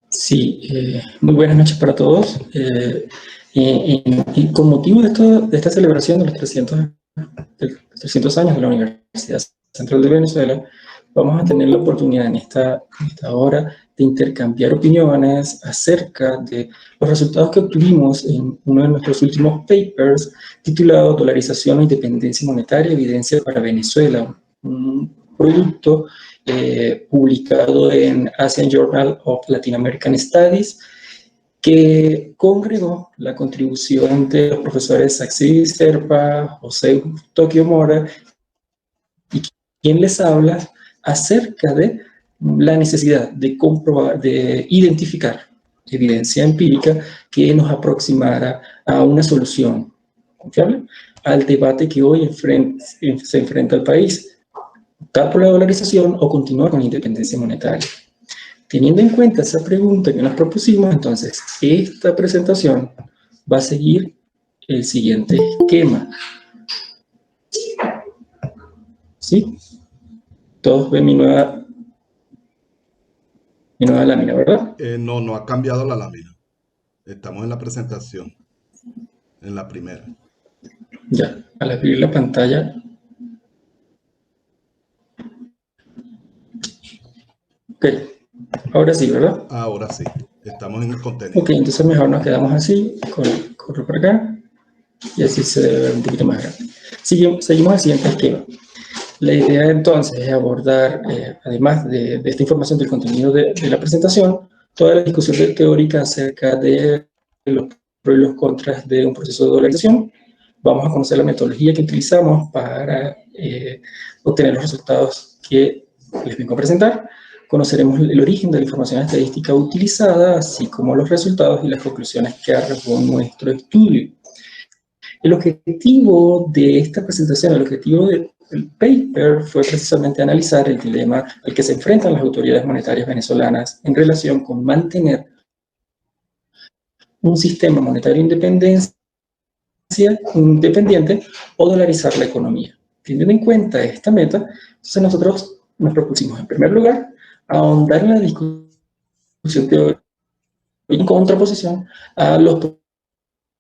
Sí, muy buenas noches para todos. Y con motivo de esta celebración de los 300 años de la Universidad Central de Venezuela, vamos a tener la oportunidad en esta hora de intercambiar opiniones acerca de los resultados que obtuvimos en uno de nuestros últimos papers titulado Dolarización e Independencia Monetaria, Evidencia para Venezuela, un producto publicado en Asian Journal of Latin American Studies, que congregó la contribución de los profesores Saxi Serpa, José Tokio Mora, y quien les habla acerca de la necesidad de comprobar, de identificar evidencia empírica que nos aproximara a una solución confiable al debate que hoy se enfrenta el país: optar por la dolarización o continuar con la independencia monetaria. Teniendo en cuenta esa pregunta que nos propusimos, entonces, esta presentación va a seguir el siguiente esquema. ¿Sí? Todos ven mi nueva lámina, ¿verdad? No ha cambiado la lámina. Estamos en la presentación, en la primera. Ya, al abrir la pantalla. Ok, ahora sí, ¿verdad? Ahora sí, estamos en el contenido. Ok, entonces mejor nos quedamos así, corro por acá, y así se debe ver un poquito más grande. Seguimos el siguiente esquema. La idea entonces es abordar, además de esta información del contenido de la presentación, toda la discusión teórica acerca de los pros y los contras de un proceso de dolarización. Vamos a conocer la metodología que utilizamos para obtener los resultados que les vengo a presentar. Conoceremos el origen de la información estadística utilizada, así como los resultados y las conclusiones que arrojó nuestro estudio. El objetivo de esta presentación, el objetivo del paper fue precisamente analizar el dilema al que se enfrentan las autoridades monetarias venezolanas en relación con mantener un sistema monetario independiente o dolarizar la economía. Teniendo en cuenta esta meta, entonces nosotros nos propusimos, en primer lugar, ahondar en la discusión teórica en contraposición a los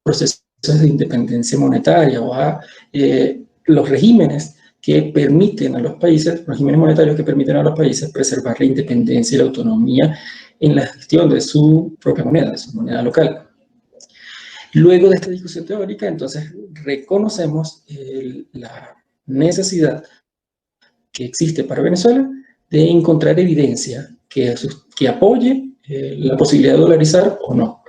procesos de independencia monetaria o a los regímenes que permiten a los países, regímenes monetarios que permiten a los países preservar la independencia y la autonomía en la gestión de su propia moneda, de su moneda local. Luego de esta discusión teórica, entonces reconocemos la necesidad que existe para Venezuela de encontrar evidencia que apoye la posibilidad de dolarizar o no.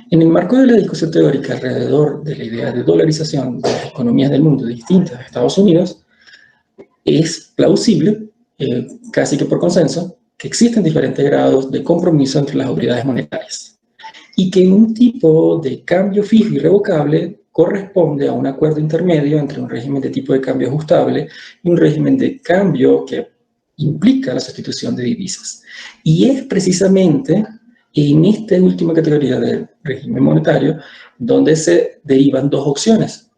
En el marco de la discusión teórica alrededor de la idea de dolarización de las economías del mundo distintas a Estados Unidos, es plausible, casi que por consenso, que existen diferentes grados de compromiso entre las autoridades monetarias y que un tipo de cambio fijo y revocable corresponde a un acuerdo intermedio entre un régimen de tipo de cambio ajustable y un régimen de cambio que implica la sustitución de divisas. Y es precisamente en esta última categoría del régimen monetario donde se derivan dos opciones: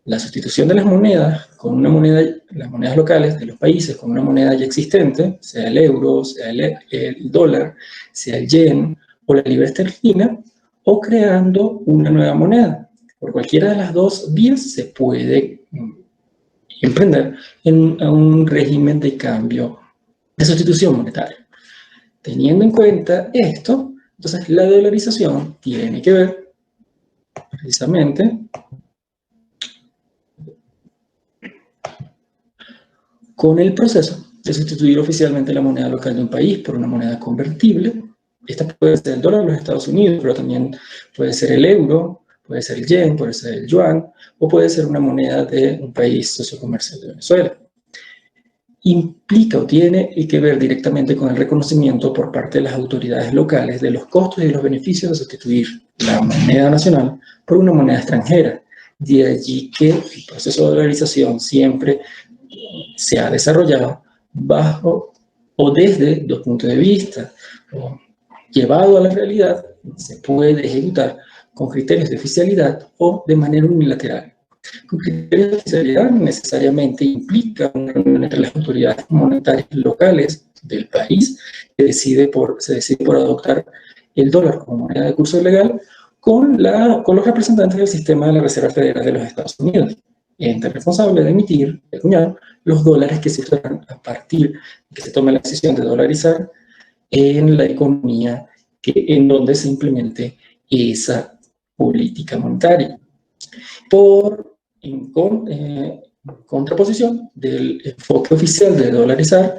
la sustitución de las monedas con una moneda, las monedas locales de los países con una moneda ya existente, sea el euro, sea el dólar, sea el yen o la libra esterlina, o creando una nueva moneda. Por cualquiera de las dos vías se puede emprender en un régimen de cambio, de sustitución monetaria. Teniendo en cuenta esto, entonces la dolarización tiene que ver precisamente con el proceso de sustituir oficialmente la moneda local de un país por una moneda convertible. Esta puede ser el dólar de los Estados Unidos, pero también puede ser el euro, puede ser el yen, puede ser el yuan, o puede ser una moneda de un país sociocomercial de Venezuela. Implica o tiene que ver directamente con el reconocimiento por parte de las autoridades locales de los costos y los beneficios de sustituir la moneda nacional por una moneda extranjera. De allí que el proceso de dolarización siempre se ha desarrollado bajo o desde dos puntos de vista, o llevado a la realidad, se puede ejecutar con criterios de oficialidad o de manera unilateral. Con criterios de oficialidad necesariamente implica una reunión entre las autoridades monetarias locales del país se decide por adoptar el dólar como moneda de curso legal con los representantes del sistema de la Reserva Federal de los Estados Unidos, ente responsable de emitir, de acuñar, los dólares que se usan a partir de que se tome la decisión de dolarizar en la economía en donde se implemente esa política monetaria. En contraposición del enfoque oficial de dolarizar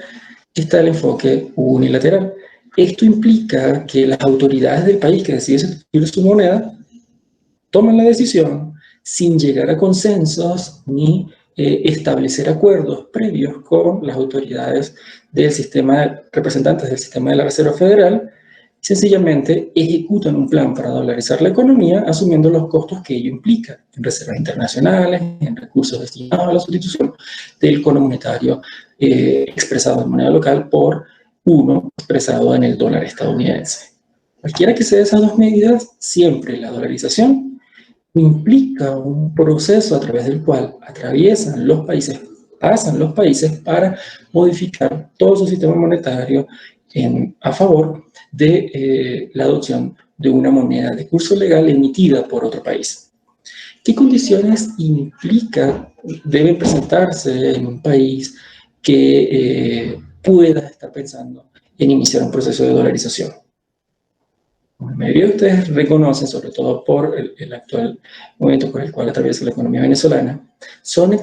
está el enfoque unilateral. Esto implica que las autoridades del país que deciden sustituir su moneda toman la decisión sin llegar a consensos ni establecer acuerdos previos con las autoridades del sistema, representantes del sistema de la Reserva Federal, sencillamente ejecutan un plan para dolarizar la economía asumiendo los costos que ello implica en reservas internacionales, en recursos destinados a la sustitución del cono monetario expresado en moneda local por uno expresado en el dólar estadounidense. Cualquiera que sea esas dos medidas, siempre la dolarización implica un proceso a través del cual pasan los países para modificar todo su sistema monetario a favor de la adopción de una moneda de curso legal emitida por otro país. ¿Qué condiciones deben presentarse en un país que pueda estar pensando en iniciar un proceso de dolarización? La mayoría de ustedes reconocen, sobre todo por el actual momento por el cual atraviesa la economía venezolana, son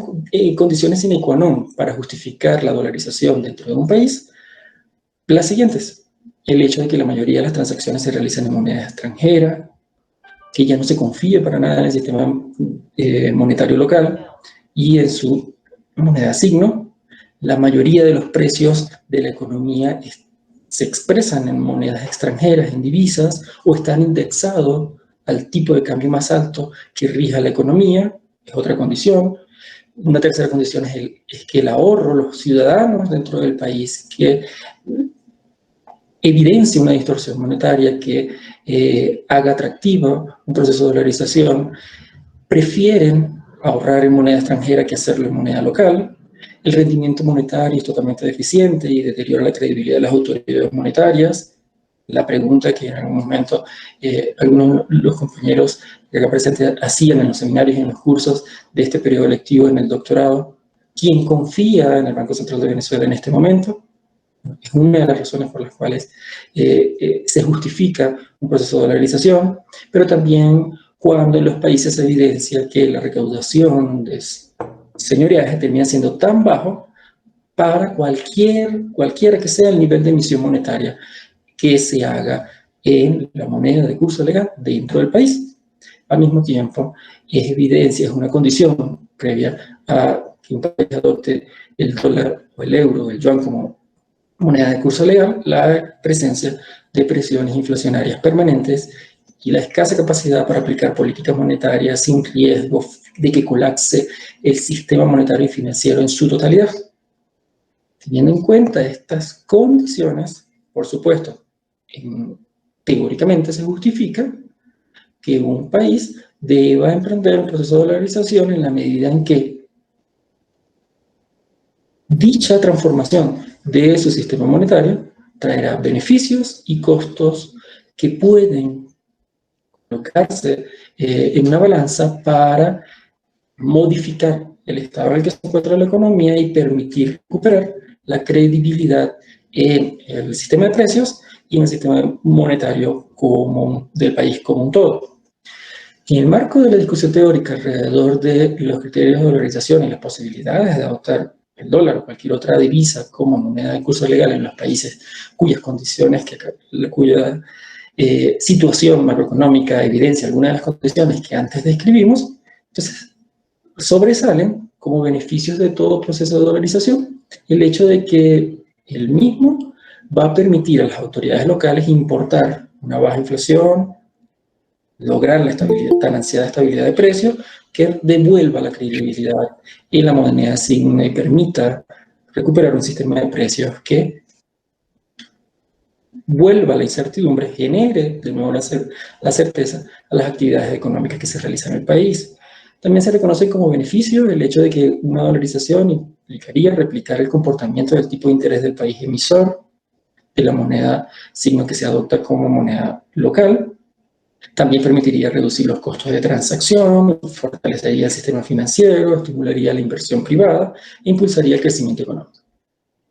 condiciones sine qua non para justificar la dolarización dentro de un país las siguientes. El hecho de que la mayoría de las transacciones se realizan en moneda extranjera, que ya no se confíe para nada en el sistema monetario local y en su moneda signo. La mayoría de los precios de la economía se expresan en monedas extranjeras, en divisas, o están indexados al tipo de cambio más alto que rija la economía, es otra condición. Una tercera condición es que el ahorro, los ciudadanos dentro del país, que evidencia una distorsión monetaria que haga atractivo un proceso de dolarización, prefieren ahorrar en moneda extranjera que hacerlo en moneda local. El rendimiento monetario es totalmente deficiente y deteriora la credibilidad de las autoridades monetarias. La pregunta que en algún momento algunos de los compañeros que acá presentes hacían en los seminarios y en los cursos de este periodo lectivo en el doctorado: ¿quién confía en el Banco Central de Venezuela en este momento? Es una de las razones por las cuales se justifica un proceso de dolarización, pero también cuando en los países se evidencia que la recaudación de señoriaje termina siendo tan bajo para cualquiera que sea el nivel de emisión monetaria que se haga en la moneda de curso legal dentro del país. Al mismo tiempo, es una condición previa a que un país adopte el dólar o el euro o el yuan como moneda de curso legal, la presencia de presiones inflacionarias permanentes y la escasa capacidad para aplicar políticas monetarias sin riesgo de que colapse el sistema monetario y financiero en su totalidad. Teniendo en cuenta estas condiciones, por supuesto, teóricamente se justifica que un país deba emprender un proceso de dolarización en la medida en que dicha transformación de su sistema monetario traerá beneficios y costos que pueden colocarse en una balanza para modificar el estado en el que se encuentra la economía y permitir recuperar la credibilidad en el sistema de precios y en el sistema monetario del país como un todo. En el marco de la discusión teórica alrededor de los criterios de dolarización y las posibilidades de adoptar el dólar o cualquier otra divisa como moneda de curso legal en los países cuyas condiciones, cuya situación macroeconómica evidencia algunas de las condiciones que antes describimos, entonces sobresalen como beneficios de todo proceso de dolarización el hecho de que el mismo va a permitir a las autoridades locales importar una baja inflación, lograr la estabilidad, tan ansiada estabilidad de precios, que devuelva la credibilidad en la moneda signo y permita recuperar un sistema de precios que vuelva la incertidumbre, genere de nuevo la certeza a las actividades económicas que se realizan en el país. También se reconoce como beneficio el hecho de que una dolarización implicaría replicar el comportamiento del tipo de interés del país emisor, de la moneda signo que se adopta como moneda local. También permitiría reducir los costos de transacción, fortalecería el sistema financiero, estimularía la inversión privada e impulsaría el crecimiento económico.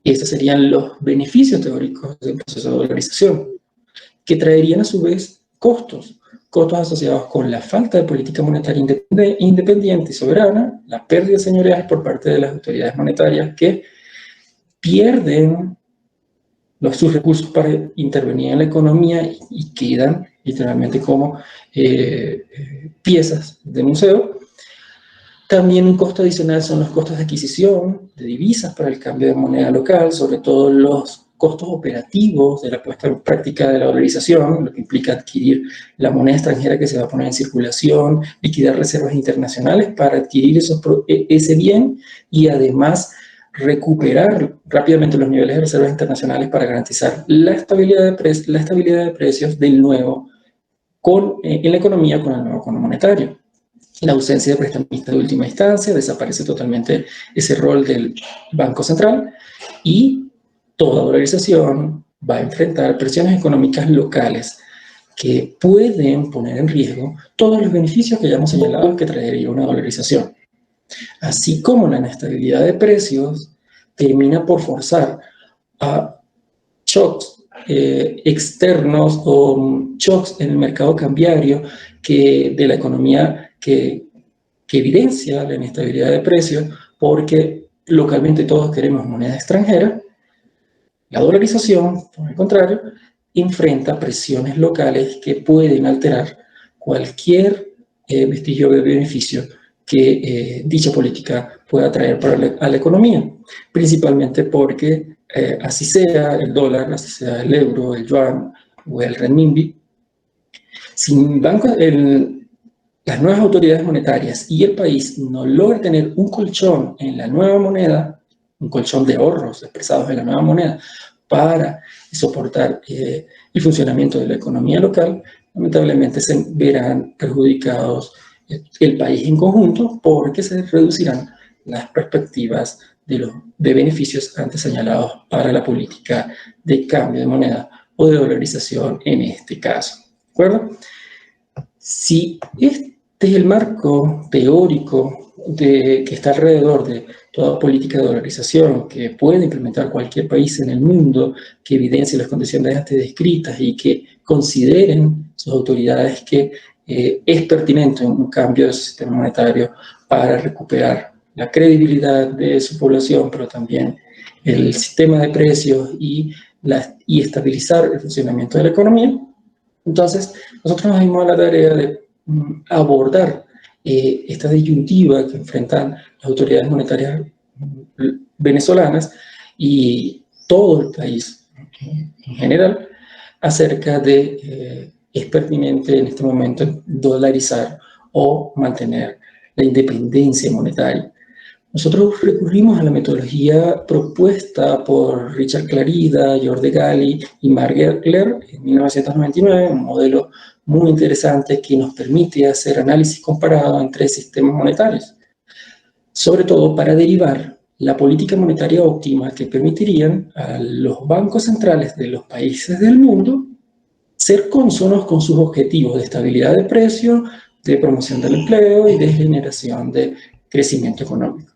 Esos serían los beneficios teóricos del proceso de dolarización, que traerían a su vez costos asociados con la falta de política monetaria independiente y soberana, la pérdida señorial por parte de las autoridades monetarias que pierden sus recursos para intervenir en la economía y quedan literalmente como piezas de museo. También un costo adicional son los costos de adquisición de divisas para el cambio de moneda local, sobre todo los costos operativos de la puesta en práctica de la dolarización, lo que implica adquirir la moneda extranjera que se va a poner en circulación, liquidar reservas internacionales para adquirir ese bien y además recuperar rápidamente los niveles de reservas internacionales para garantizar la estabilidad de precios del nuevo en la economía con el nuevo cono monetario. La ausencia de prestamista de última instancia, desaparece totalmente ese rol del Banco Central y toda dolarización va a enfrentar presiones económicas locales que pueden poner en riesgo todos los beneficios que ya hemos señalado que traería una dolarización. Así como la inestabilidad de precios termina por forzar a shocks externos o shocks en el mercado cambiario de la economía que evidencia la inestabilidad de precios, porque localmente todos queremos moneda extranjera. La dolarización, por el contrario, enfrenta presiones locales que pueden alterar cualquier vestigio de beneficio que dicha política pueda traer a la economía, principalmente porque así sea el dólar, así sea el euro, el yuan o el renminbi, sin las nuevas autoridades monetarias y el país no logra tener un colchón en la nueva moneda, un colchón de ahorros expresados en la nueva moneda para soportar el funcionamiento de la economía local, lamentablemente se verán perjudicados el país en conjunto porque se reducirán las perspectivas de beneficios antes señalados para la política de cambio de moneda o de dolarización en este caso. ¿De acuerdo? Si este es el marco teórico que está alrededor de toda política de dolarización que puede implementar cualquier país en el mundo, que evidencie las condiciones antes descritas y que consideren sus autoridades que es pertinente un cambio de su sistema monetario para recuperar la credibilidad de su población, pero también el sistema de precios y estabilizar el funcionamiento de la economía. Entonces, nosotros nos dimos a la tarea de abordar esta disyuntiva que enfrentan las autoridades monetarias venezolanas y todo el país en general acerca de es pertinente en este momento dolarizar o mantener la independencia monetaria. Nosotros recurrimos a la metodología propuesta por Richard Clarida, George Galli y Mark Gettler en 1999, un modelo muy interesante que nos permite hacer análisis comparado entre sistemas monetarios, sobre todo para derivar la política monetaria óptima que permitirían a los bancos centrales de los países del mundo ser consonos con sus objetivos de estabilidad de precios, de promoción del empleo y de generación de crecimiento económico.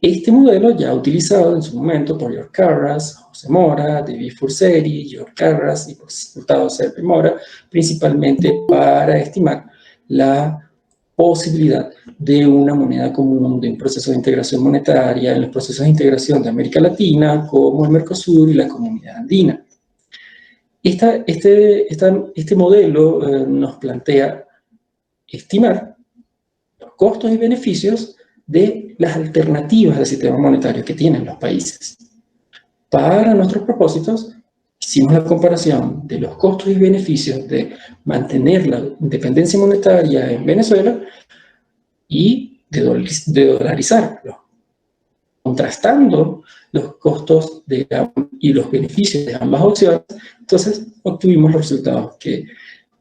Este modelo ya utilizado en su momento por George Carras, José Mora, David Furseri, George Carras y por resultado Sergio Mora, principalmente para estimar la posibilidad de una moneda común, de un proceso de integración monetaria en los procesos de integración de América Latina, como el Mercosur y la Comunidad Andina. Este modelo nos plantea estimar los costos y beneficios de las alternativas del sistema monetario que tienen los países. Para nuestros propósitos, hicimos la comparación de los costos y beneficios de mantener la independencia monetaria en Venezuela y de dolarizarlo, contrastando los costos y los beneficios de ambas opciones. Entonces, obtuvimos los resultados que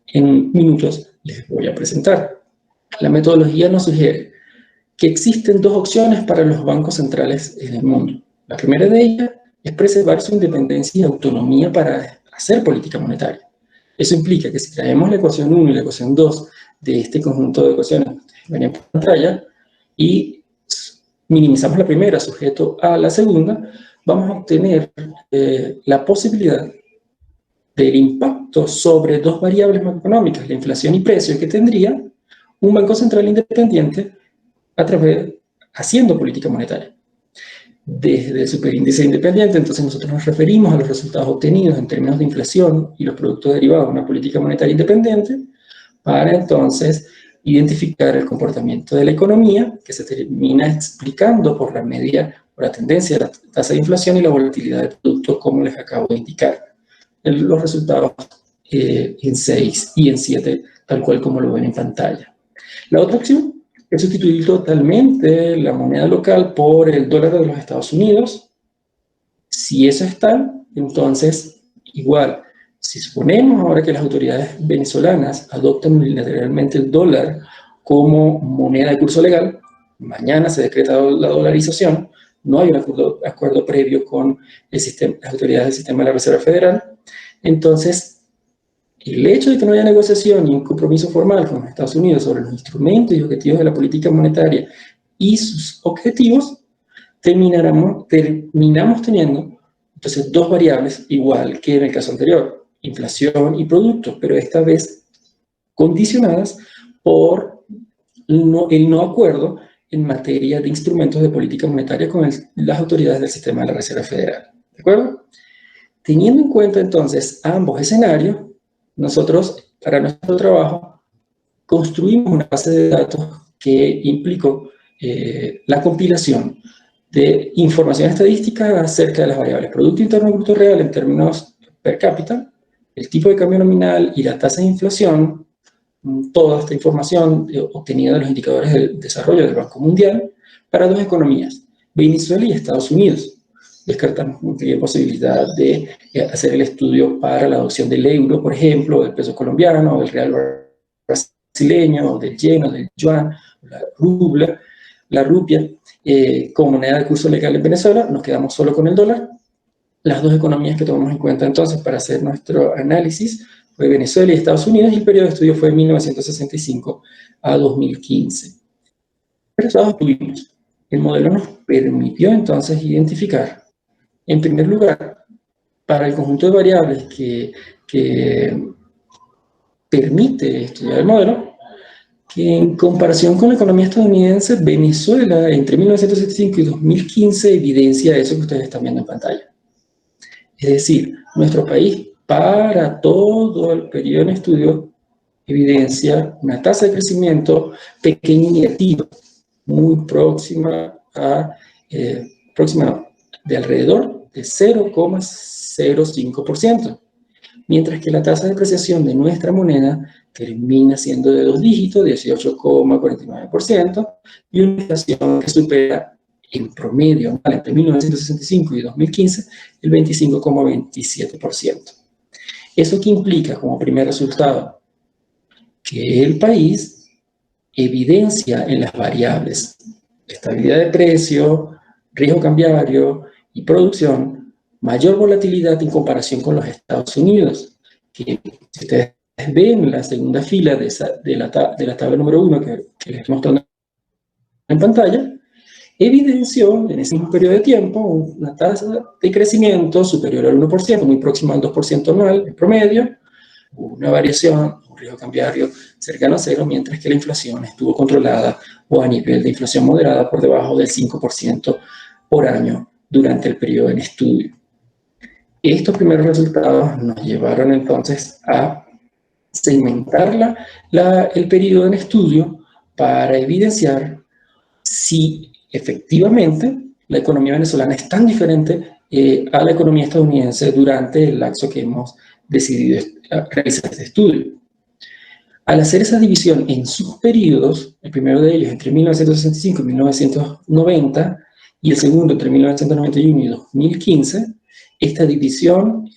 en minutos les voy a presentar. La metodología nos sugiere que existen dos opciones para los bancos centrales en el mundo. La primera de ellas es preservar su independencia y autonomía para hacer política monetaria. Eso implica que si traemos la ecuación 1 y la ecuación 2 de este conjunto de ecuaciones que ven en pantalla y minimizamos la primera sujeto a la segunda, vamos a obtener la posibilidad del impacto sobre dos variables macroeconómicas, la inflación y precio, que tendría un Banco Central independiente haciendo política monetaria. Desde el superíndice independiente, entonces nosotros nos referimos a los resultados obtenidos en términos de inflación y los productos derivados de una política monetaria independiente para entonces identificar el comportamiento de la economía que se termina explicando por la media, por la tendencia de la tasa de inflación y la volatilidad de productos, como les acabo de indicar. Los resultados en 6 y en 7, tal cual como lo ven en pantalla. La otra opción es sustituir totalmente la moneda local por el dólar de los Estados Unidos. Si eso está, entonces, igual, si suponemos ahora que las autoridades venezolanas adoptan unilateralmente el dólar como moneda de curso legal, mañana se decreta la dolarización, no hay un acuerdo previo con las autoridades del sistema de la Reserva Federal, entonces el hecho de que no haya negociación y un compromiso formal con los Estados Unidos sobre los instrumentos y objetivos de la política monetaria y sus objetivos, terminamos teniendo entonces dos variables igual que en el caso anterior, inflación y producto, pero esta vez condicionadas por el no acuerdo en materia de instrumentos de política monetaria con las autoridades del sistema de la Reserva Federal. ¿De acuerdo? Teniendo en cuenta entonces ambos escenarios, nosotros, para nuestro trabajo, construimos una base de datos que implicó la compilación de información estadística acerca de las variables Producto Interno Bruto Real en términos per cápita, el tipo de cambio nominal y la tasa de inflación, toda esta información obtenida de los indicadores del desarrollo del Banco Mundial para dos economías, Venezuela y Estados Unidos. Descartamos cualquier posibilidad de hacer el estudio para la adopción del euro, por ejemplo, del peso colombiano, del real brasileño, del yen, o del yuan, la rupia, como moneda de curso legal en Venezuela. Nos quedamos solo con el dólar. Las dos economías que tomamos en cuenta entonces para hacer nuestro análisis fue Venezuela y Estados Unidos, y el periodo de estudio fue de 1965 a 2015. ¿Qué resultados tuvimos? El modelo nos permitió entonces identificar, en primer lugar, para el conjunto de variables que permite estudiar el modelo, que en comparación con la economía estadounidense, Venezuela entre 1975 y 2015 evidencia eso que ustedes están viendo en pantalla. Es decir, nuestro país, para todo el periodo en estudio, evidencia una tasa de crecimiento pequeña y negativa, muy próxima de alrededor de 0,05%, mientras que la tasa de depreciación de nuestra moneda termina siendo de dos dígitos, 18,49%, y una inflación que supera en promedio entre 1965 y 2015 el 25,27%. ¿Eso qué implica como primer resultado? Que el país evidencia en las variables estabilidad de precio, riesgo cambiario y producción mayor volatilidad en comparación con los Estados Unidos, que si ustedes ven la segunda fila de la tabla número 1 que les estoy mostrando en pantalla, evidenció en ese mismo periodo de tiempo una tasa de crecimiento superior al 1%, muy próxima al 2% anual en promedio, una variación, un riesgo cambiario cercano a cero, mientras que la inflación estuvo controlada o a nivel de inflación moderada por debajo del 5% por año durante el periodo en estudio. Estos primeros resultados nos llevaron entonces a segmentar el periodo en estudio para evidenciar si efectivamente la economía venezolana es tan diferente a la economía estadounidense durante el lapso que hemos decidido realizar este estudio. Al hacer esa división en sus periodos, el primero de ellos entre 1965 y 1990, y el segundo entre 1991 y 2015, esta división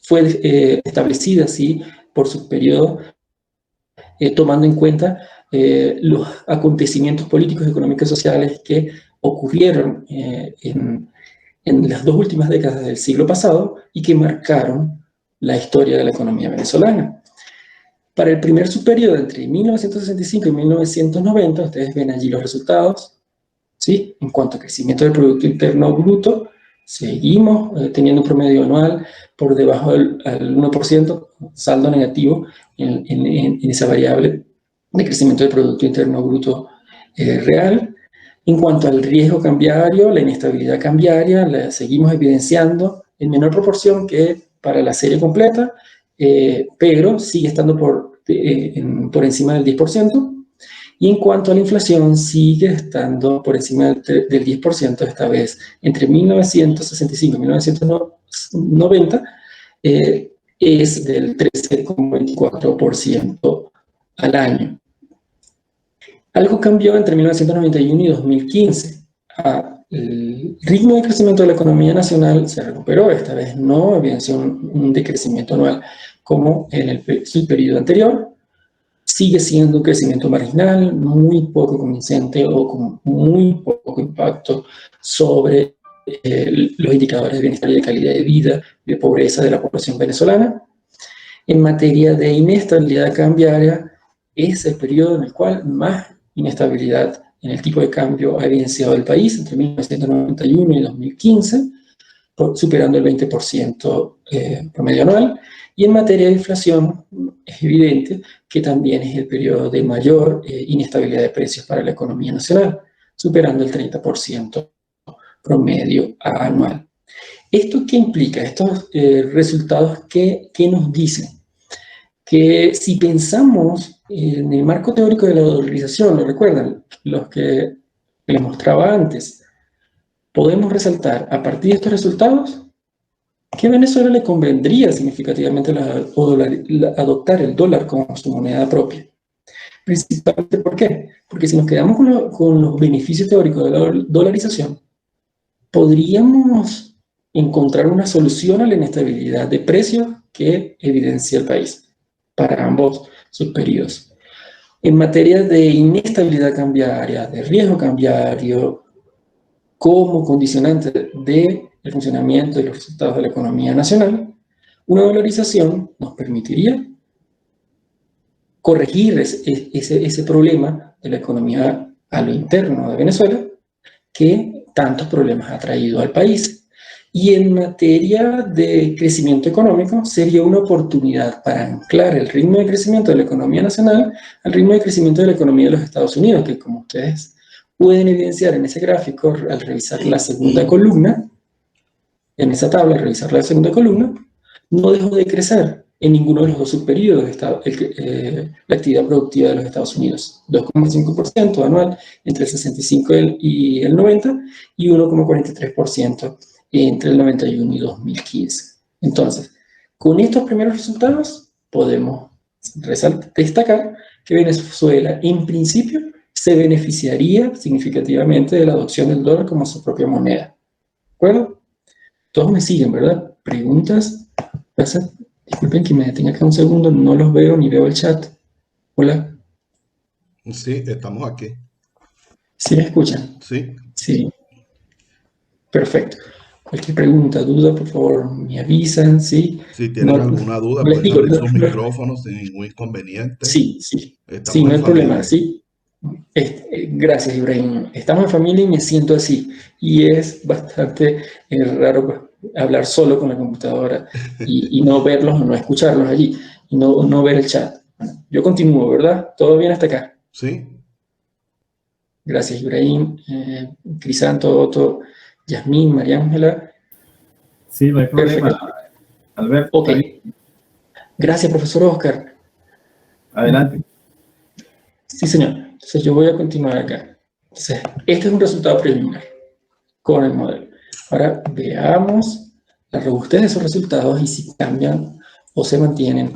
fue establecida así por sus periodos, tomando en cuenta los acontecimientos políticos, económicos y sociales que ocurrieron en en las 2 últimas décadas del siglo pasado y que marcaron la historia de la economía venezolana. Para el primer subperiodo entre 1965 y 1990, ustedes ven allí los resultados, ¿sí? En cuanto a crecimiento del Producto Interno Bruto, seguimos teniendo un promedio anual por debajo del 1%, saldo negativo en esa variable de crecimiento del Producto Interno Bruto real. En cuanto al riesgo cambiario, la inestabilidad cambiaria, la seguimos evidenciando en menor proporción que para la serie completa, pero sigue estando por encima del 10%. Y en cuanto a la inflación, sigue estando por encima del 10%, esta vez entre 1965 y 1990, es del 13,24% al año. Algo cambió entre 1991 y 2015. El ritmo de crecimiento de la economía nacional se recuperó, esta vez no evidenció un decrecimiento anual como en el periodo anterior. Sigue siendo un crecimiento marginal, muy poco convincente o con muy poco impacto sobre los indicadores de bienestar y de calidad de vida, de pobreza de la población venezolana. En materia de inestabilidad cambiaria, es el periodo en el cual más inestabilidad en el tipo de cambio ha evidenciado el país entre 1991 y 2015, superando el 20% promedio anual. Y en materia de inflación, es evidente que también es el periodo de mayor inestabilidad de precios para la economía nacional, superando el 30% promedio anual. ¿Esto qué implica? Estos resultados, ¿qué nos dicen? Que si pensamos en el marco teórico de la dolarización, ¿lo recuerdan? Los que les mostraba antes, podemos resaltar a partir de estos resultados que a Venezuela le convendría significativamente adoptar el dólar como su moneda propia. Principalmente, ¿por qué? Porque si nos quedamos con los beneficios teóricos de la dolarización, podríamos encontrar una solución a la inestabilidad de precios que evidencia el país para ambos sus periodos. En materia de inestabilidad cambiaria, de riesgo cambiario, como condicionante del funcionamiento y los resultados de la economía nacional, una dolarización nos permitiría corregir ese problema de la economía a lo interno de Venezuela, que tantos problemas ha traído al país. Y en materia de crecimiento económico, sería una oportunidad para anclar el ritmo de crecimiento de la economía nacional al ritmo de crecimiento de la economía de los Estados Unidos, que como ustedes pueden evidenciar en ese gráfico al revisar la segunda columna, en esa tabla, al revisar la segunda columna, no dejó de crecer en ninguno de los dos subperiodos la actividad productiva de los Estados Unidos. 2,5% anual entre el 65 y el 90 y 1,43% entre el 91 y 2015. Entonces, con estos primeros resultados podemos destacar que Venezuela en principio se beneficiaría significativamente de la adopción del dólar como su propia moneda. ¿De acuerdo? Todos me siguen, ¿verdad? ¿Preguntas? Disculpen que me detenga acá un segundo, no los veo ni veo el chat. Hola. Sí, estamos aquí. ¿Sí me escuchan? Sí. Sí. Perfecto. Cualquier pregunta, duda, por favor, me avisan, ¿sí? Si tienen alguna duda, les pueden digo, abrir sus micrófonos sin ningún inconveniente. Sí, Estamos no hay en problema, familia. sí. Gracias, Ibrahim. Estamos en familia y me siento así. Y es bastante raro hablar solo con la computadora y no verlos o no escucharlos allí y no ver el chat. Bueno, yo continúo, ¿verdad? ¿Todo bien hasta acá? Sí. Gracias, Ibrahim, Crisanto, Otto, Yasmín, María Ángela. Sí, no hay problema. Perfecto. Alberto. Ok. Gracias, profesor Oscar. Adelante. Sí, señor. Entonces yo voy a continuar acá. Entonces, este es un resultado preliminar con el modelo. Ahora veamos la robustez de esos resultados y si cambian o se mantienen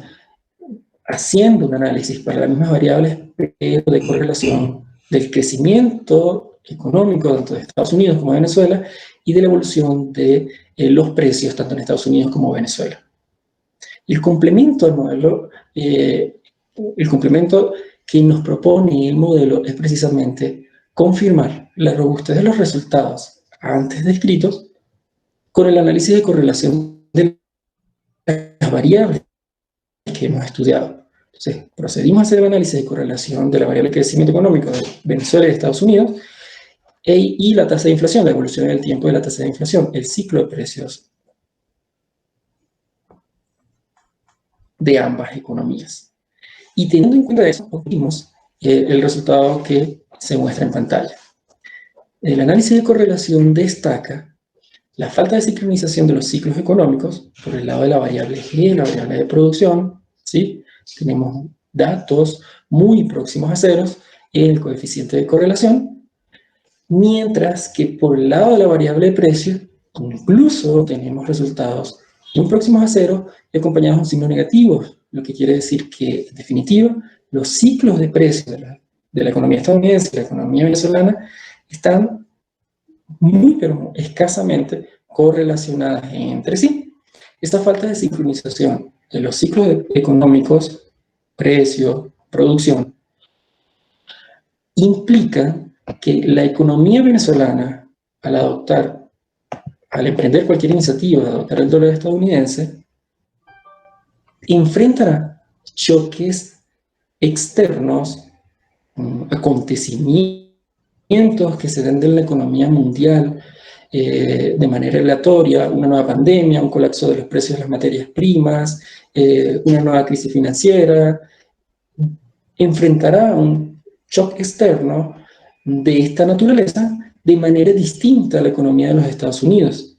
haciendo un análisis para las mismas variables, pero de correlación del crecimiento económico tanto de Estados Unidos como de Venezuela y de la evolución de los precios tanto en Estados Unidos como Venezuela. Y el complemento al modelo, el complemento que nos propone el modelo es precisamente confirmar la robustez de los resultados antes descritos con el análisis de correlación de las variables que hemos estudiado. Entonces, procedimos a hacer el análisis de correlación de la variable de crecimiento económico de Venezuela y de Estados Unidos y la tasa de inflación, la evolución en el tiempo de la tasa de inflación, el ciclo de precios de ambas economías. Y teniendo en cuenta eso, obtuvimos el resultado que se muestra en pantalla. El análisis de correlación destaca la falta de sincronización de los ciclos económicos por el lado de la variable G, la variable de producción, ¿sí? Tenemos datos muy próximos a ceros en el coeficiente de correlación, mientras que por el lado de la variable de precio, incluso tenemos resultados muy próximos a cero y acompañados de un signo negativo, lo que quiere decir que, en definitiva, los ciclos de precios de la economía estadounidense y la economía venezolana están muy, pero escasamente correlacionadas entre sí. Esta falta de sincronización de los ciclos económicos, precio, producción, implica que la economía venezolana, al emprender cualquier iniciativa de adoptar el dólar estadounidense, enfrentará choques externos, acontecimientos que se den en la economía mundial de manera aleatoria, una nueva pandemia, un colapso de los precios de las materias primas, una nueva crisis financiera, enfrentará un shock externo de esta naturaleza de manera distinta a la economía de los Estados Unidos.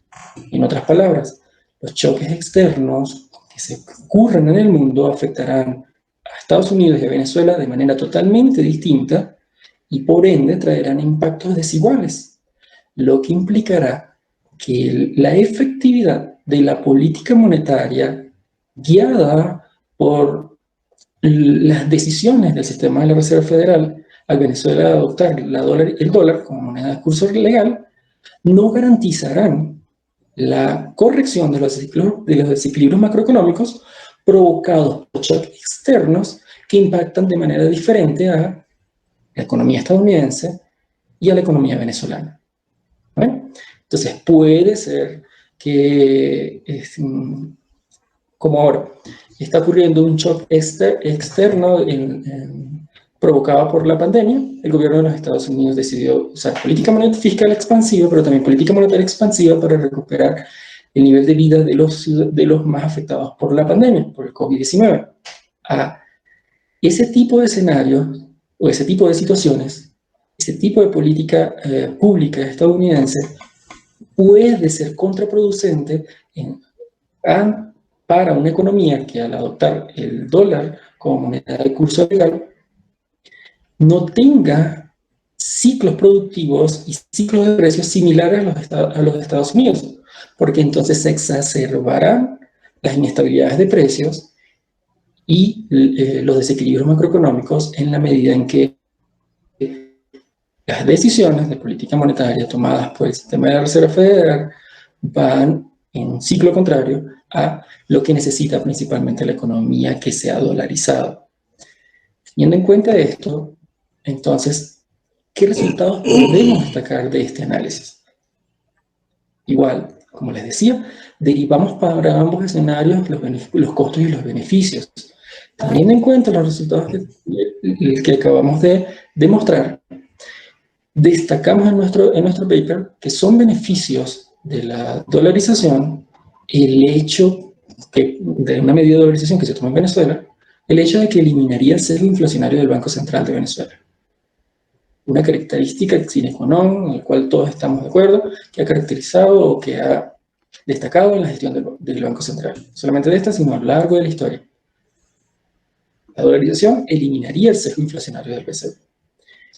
En otras palabras, los choques externos que se ocurren en el mundo afectarán a Estados Unidos y a Venezuela de manera totalmente distinta y por ende traerán impactos desiguales, lo que implicará que la efectividad de la política monetaria guiada por las decisiones del sistema de la Reserva Federal al Venezuela adoptar el dólar como moneda de curso legal no garantizarán la corrección de los desequilibrios macroeconómicos provocados por shocks externos que impactan de manera diferente a la economía estadounidense y a la economía venezolana. ¿Vale? Entonces puede ser que, como ahora, está ocurriendo un shock externo provocado por la pandemia, el gobierno de los Estados Unidos decidió usar política monetaria fiscal expansiva, pero también política monetaria expansiva para recuperar el nivel de vida de los más afectados por la pandemia, por el COVID-19. Ese tipo de escenarios, o ese tipo de situaciones, ese tipo de política pública estadounidense puede ser contraproducente para una economía que al adoptar el dólar como moneda de curso legal no tenga ciclos productivos y ciclos de precios similares a los de Estados Unidos, porque entonces se exacerbarán las inestabilidades de precios y los desequilibrios macroeconómicos en la medida en que las decisiones de política monetaria tomadas por el sistema de la Reserva Federal van en un ciclo contrario a lo que necesita principalmente la economía que se ha dolarizado. Teniendo en cuenta esto, entonces, ¿qué resultados podemos destacar de este análisis? Igual, como les decía, derivamos para ambos escenarios los costos y los beneficios. Teniendo en cuenta los resultados que acabamos de demostrar, destacamos en nuestro paper que son beneficios de la dolarización el hecho de una medida de dolarización que se toma en Venezuela, el hecho de que eliminaría el sesgo inflacionario del Banco Central de Venezuela. Una característica sine qua non, en la cual todos estamos de acuerdo, que ha caracterizado o que ha destacado en la gestión del Banco Central. No solamente de esta, sino a lo largo de la historia. La dolarización eliminaría el sesgo inflacionario del BCE.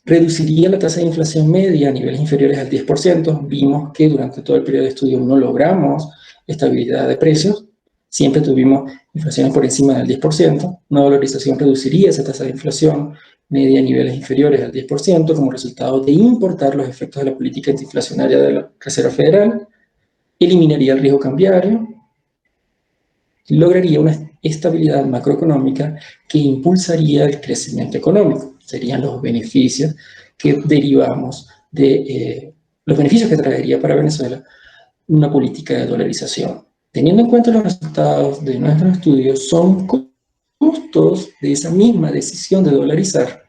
Reduciría la tasa de inflación media a niveles inferiores al 10%. Vimos que durante todo el periodo de estudio no logramos estabilidad de precios. Siempre tuvimos inflaciones por encima del 10%. Una dolarización reduciría esa tasa de inflación media a niveles inferiores al 10% como resultado de importar los efectos de la política antiinflacionaria de la Reserva Federal, eliminaría el riesgo cambiario, lograría una estabilidad macroeconómica que impulsaría el crecimiento económico. Serían los beneficios que derivamos de los beneficios que traería para Venezuela una política de dolarización. Teniendo en cuenta los resultados de nuestros estudios, son costos de esa misma decisión de dolarizar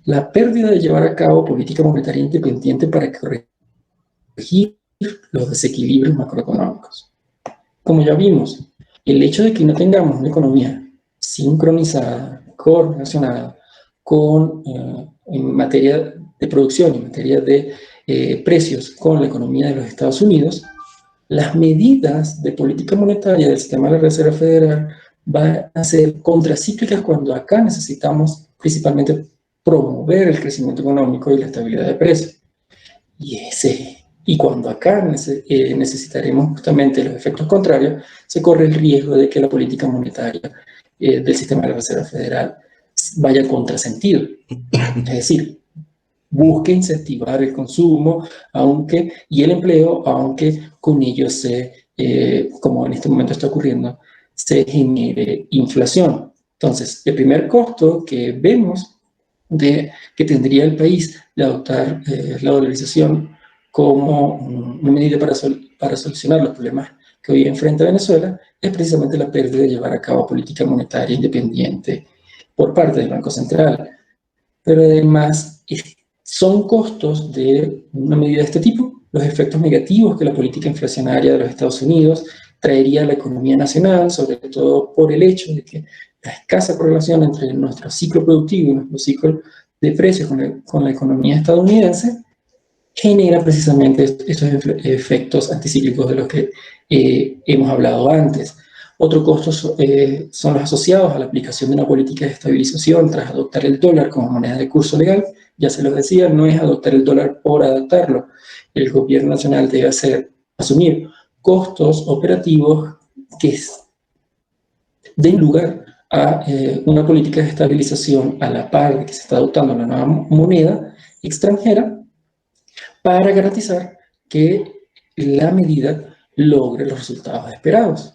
la pérdida de llevar a cabo política monetaria independiente para corregir los desequilibrios macroeconómicos. Como ya vimos, el hecho de que no tengamos una economía sincronizada, correlacionada en materia de producción, en materia de precios con la economía de los Estados Unidos, las medidas de política monetaria del sistema de la Reserva Federal van a ser contracíclicas cuando acá necesitamos principalmente promover el crecimiento económico y la estabilidad de precios. Y cuando acá necesitaremos justamente los efectos contrarios, se corre el riesgo de que la política monetaria del sistema de la Reserva Federal vaya contrasentido. Es decir, busque incentivar el consumo y el empleo, aunque con ello como en este momento está ocurriendo, se genere inflación. Entonces, el primer costo que vemos que tendría el país de adoptar la dolarización como una medida para solucionar los problemas que hoy enfrenta Venezuela es precisamente la pérdida de llevar a cabo política monetaria independiente por parte del Banco Central. Pero además son costos de una medida de este tipo, los efectos negativos que la política inflacionaria de los Estados Unidos traería a la economía nacional, sobre todo por el hecho de que la escasa correlación entre nuestro ciclo productivo y nuestro ciclo de precios con la economía estadounidense genera precisamente estos efectos anticíclicos de los que hemos hablado antes. Otro costo son los asociados a la aplicación de una política de estabilización tras adoptar el dólar como moneda de curso legal. Ya se los decía, no es adoptar el dólar por adoptarlo. El gobierno nacional debe asumir costos operativos que den lugar a una política de estabilización a la par de que se está adoptando la nueva moneda extranjera para garantizar que la medida logre los resultados esperados.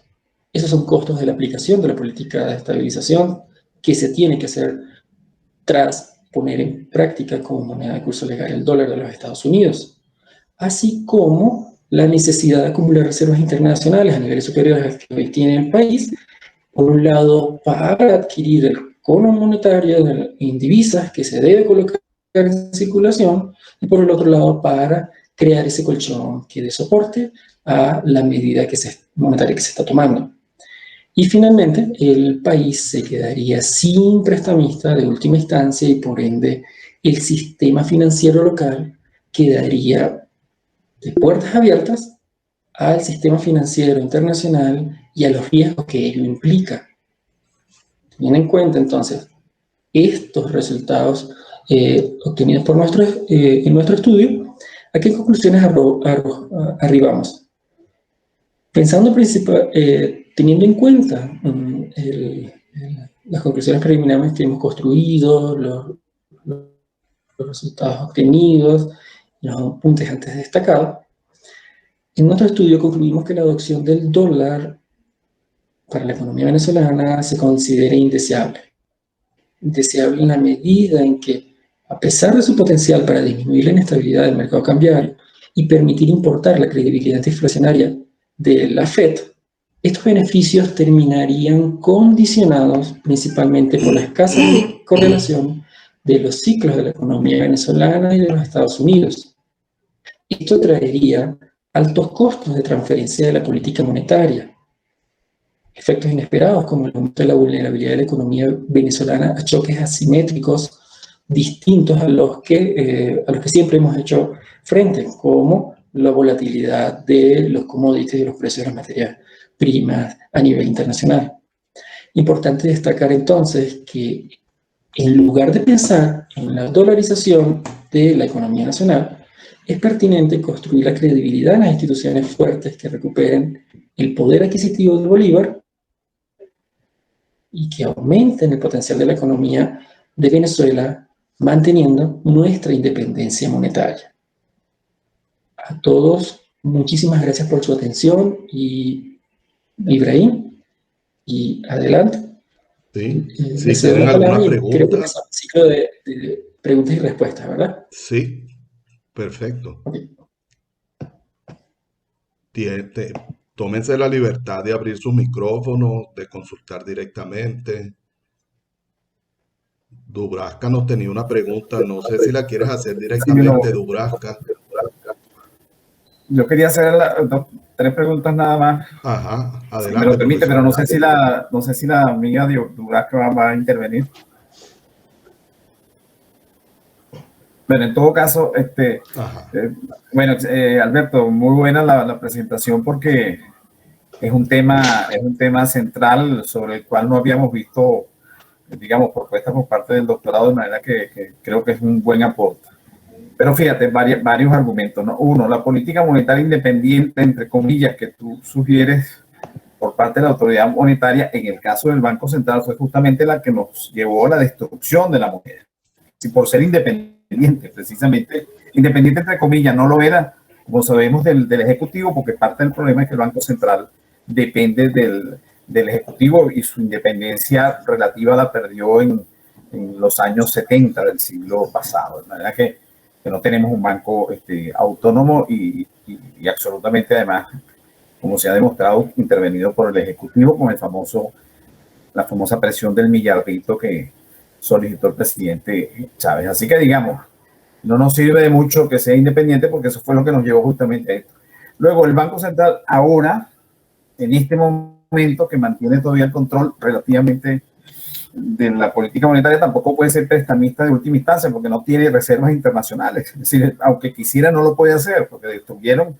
Esos son costos de la aplicación de la política de estabilización que se tiene que hacer tras poner en práctica como moneda de curso legal el dólar de los Estados Unidos, así como la necesidad de acumular reservas internacionales a niveles superiores al que hoy tiene el país, por un lado para adquirir el cono monetario en divisas que se debe colocar en circulación, y por el otro lado para crear ese colchón que dé soporte a la medida monetaria que se está tomando. Y finalmente, el país se quedaría sin prestamista de última instancia y por ende el sistema financiero local quedaría de puertas abiertas al sistema financiero internacional y a los riesgos que ello implica. Teniendo en cuenta entonces estos resultados obtenidos en nuestro estudio, ¿a qué conclusiones arribamos? Teniendo en cuenta las conclusiones preliminares que hemos construido, los resultados obtenidos, los apuntes antes destacados, en nuestro estudio concluimos que la adopción del dólar para la economía venezolana se considera indeseable. Indeseable en la medida en que, a pesar de su potencial para disminuir la inestabilidad del mercado cambiario y permitir importar la credibilidad inflacionaria de la FED, estos beneficios terminarían condicionados principalmente por la escasa correlación de los ciclos de la economía venezolana y de los Estados Unidos. Esto traería altos costos de transferencia de la política monetaria, efectos inesperados como el aumento de la vulnerabilidad de la economía venezolana a choques asimétricos distintos a los que siempre hemos hecho frente, como la volatilidad de los commodities y de los precios de las materias primas a nivel internacional. Importante destacar entonces que en lugar de pensar en la dolarización de la economía nacional, es pertinente construir la credibilidad en las instituciones fuertes que recuperen el poder adquisitivo del bolívar y que aumenten el potencial de la economía de Venezuela, manteniendo nuestra independencia monetaria. A todos, muchísimas gracias por su atención y Ibrahim, y adelante. Sí, Si tienen alguna pregunta. Creo que empezamos el ciclo de preguntas y respuestas, ¿verdad? Sí, perfecto. Okay. tómense la libertad de abrir sus micrófonos, de consultar directamente. Dubrasca nos tenía una pregunta, no sé si la quieres hacer directamente, Dubrasca. Yo quería hacer 3 preguntas nada más. Ajá, Si adelante, me lo permite, profesor. pero no sé si la amiga de Dubrasca va a intervenir. Bueno, en todo caso, Alberto, muy buena la presentación porque es un tema central sobre el cual no habíamos visto, digamos, propuestas por parte del doctorado, de manera que creo que es un buen aporte. Pero fíjate, varios argumentos, ¿no? Uno, la política monetaria independiente, entre comillas, que tú sugieres por parte de la autoridad monetaria, en el caso del Banco Central, fue justamente la que nos llevó a la destrucción de la moneda. Si por ser independiente, precisamente, independiente entre comillas, no lo era, como sabemos, del Ejecutivo, porque parte del problema es que el Banco Central depende del Ejecutivo y su independencia relativa la perdió en los años 70 del siglo pasado. De manera que no tenemos un banco autónomo y absolutamente, además, como se ha demostrado, intervenido por el Ejecutivo con la famosa presión del millardito que solicitó el presidente Chávez. Así que, digamos, no nos sirve de mucho que sea independiente porque eso fue lo que nos llevó justamente a esto. Luego, el Banco Central ahora, en este momento que mantiene todavía el control relativamente de la política monetaria, tampoco puede ser prestamista de última instancia porque no tiene reservas internacionales. Es decir, aunque quisiera, no lo puede hacer porque destruyeron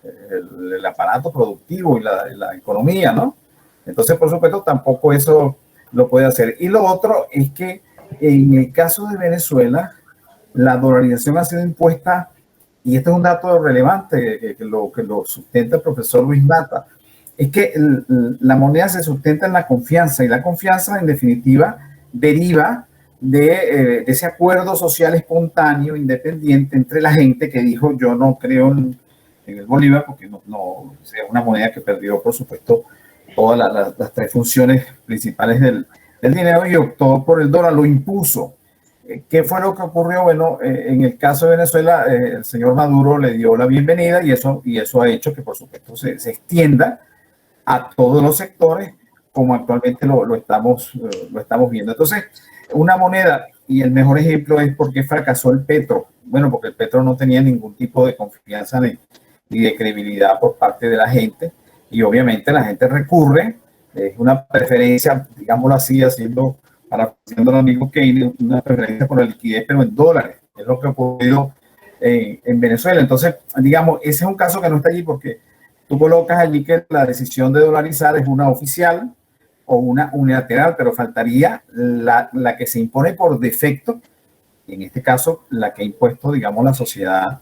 el aparato productivo y la economía, ¿no? Entonces, por supuesto, tampoco eso lo puede hacer. Y lo otro es que en el caso de Venezuela, la dolarización ha sido impuesta, y este es un dato relevante que lo sustenta el profesor Luis Mata, es que la moneda se sustenta en la confianza, y la confianza, en definitiva, deriva de ese acuerdo social espontáneo, independiente, entre la gente que dijo: yo no creo en el Bolívar, porque no es una moneda que perdió, por supuesto, todas las 3 funciones principales del dinero, y optó por el dólar, lo impuso. ¿Qué fue lo que ocurrió? Bueno, en el caso de Venezuela, el señor Maduro le dio la bienvenida, y eso ha hecho que, por supuesto, se extienda a todos los sectores, como actualmente lo estamos viendo. Entonces, una moneda, y el mejor ejemplo es por qué fracasó el petro. Bueno, porque el petro no tenía ningún tipo de confianza ni de credibilidad por parte de la gente, y obviamente la gente recurre, es una preferencia, digámoslo así, haciendo el amigo Keynes, una preferencia por la liquidez, pero en dólares. Es lo que ha ocurrido en Venezuela. Entonces, digamos, ese es un caso que no está allí porque tú colocas allí que la decisión de dolarizar es una oficial o una unilateral, pero faltaría la que se impone por defecto, en este caso la que ha impuesto, digamos, la sociedad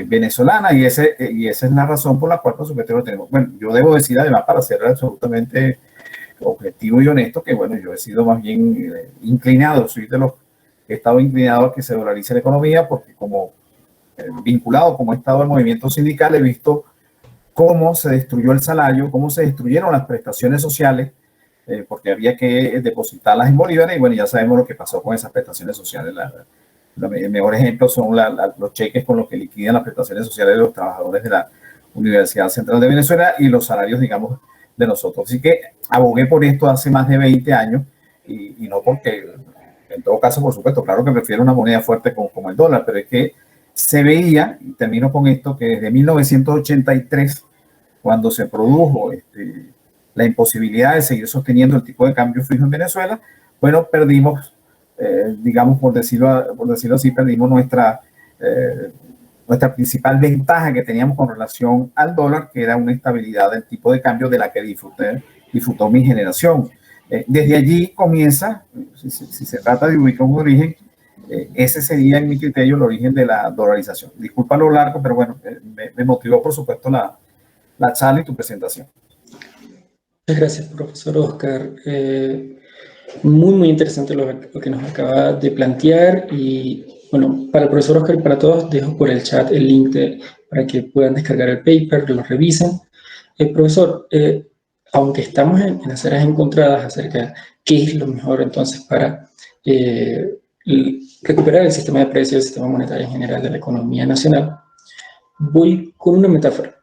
venezolana, y esa es la razón por la cual, por supuesto, lo tenemos. Bueno, yo debo decir, además, para ser absolutamente objetivo y honesto, que bueno, yo he sido más bien inclinado, soy de los que he estado inclinado a que se dolarice la economía, porque como vinculado, como he estado al movimiento sindical, he visto cómo se destruyó el salario, cómo se destruyeron las prestaciones sociales, porque había que depositarlas en bolívares, y bueno, ya sabemos lo que pasó con esas prestaciones sociales. El mejor ejemplo son los cheques con los que liquidan las prestaciones sociales de los trabajadores de la Universidad Central de Venezuela y los salarios, digamos, de nosotros. Así que abogué por esto hace más de 20 años, y no porque, en todo caso, por supuesto, claro que prefiero una moneda fuerte como el dólar, pero es que se veía, y termino con esto, que desde 1983, cuando se produjo la imposibilidad de seguir sosteniendo el tipo de cambio fijo en Venezuela, bueno, perdimos, digamos, por decirlo así, perdimos nuestra principal ventaja que teníamos con relación al dólar, que era una estabilidad del tipo de cambio de la que disfrutó mi generación. Desde allí comienza, si se trata de ubicar un origen, ese sería, en mi criterio, el origen de la dolarización. Disculpa lo largo, pero bueno, me motivó, por supuesto, la charla y tu presentación. Muchas gracias, profesor Oscar. Muy interesante lo que nos acaba de plantear. Y bueno, para el profesor Oscar y para todos, dejo por el chat el link para que puedan descargar el paper, lo revisen. Profesor, aunque estamos en las áreas encontradas acerca de qué es lo mejor entonces para recuperar el sistema de precios, el sistema monetario en general de la economía nacional, voy con una metáfora.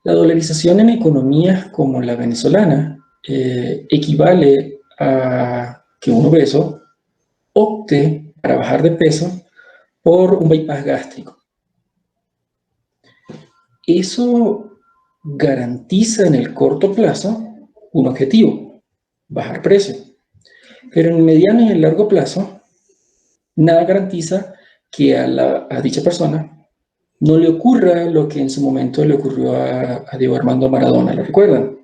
La dolarización en economías como la venezolana equivale a que un obeso opte para bajar de peso por un bypass gástrico. Eso garantiza en el corto plazo un objetivo, bajar precio. Pero en el mediano y el largo plazo, nada garantiza que a dicha persona no le ocurra lo que en su momento le ocurrió a Diego Armando Maradona, ¿lo recuerdan?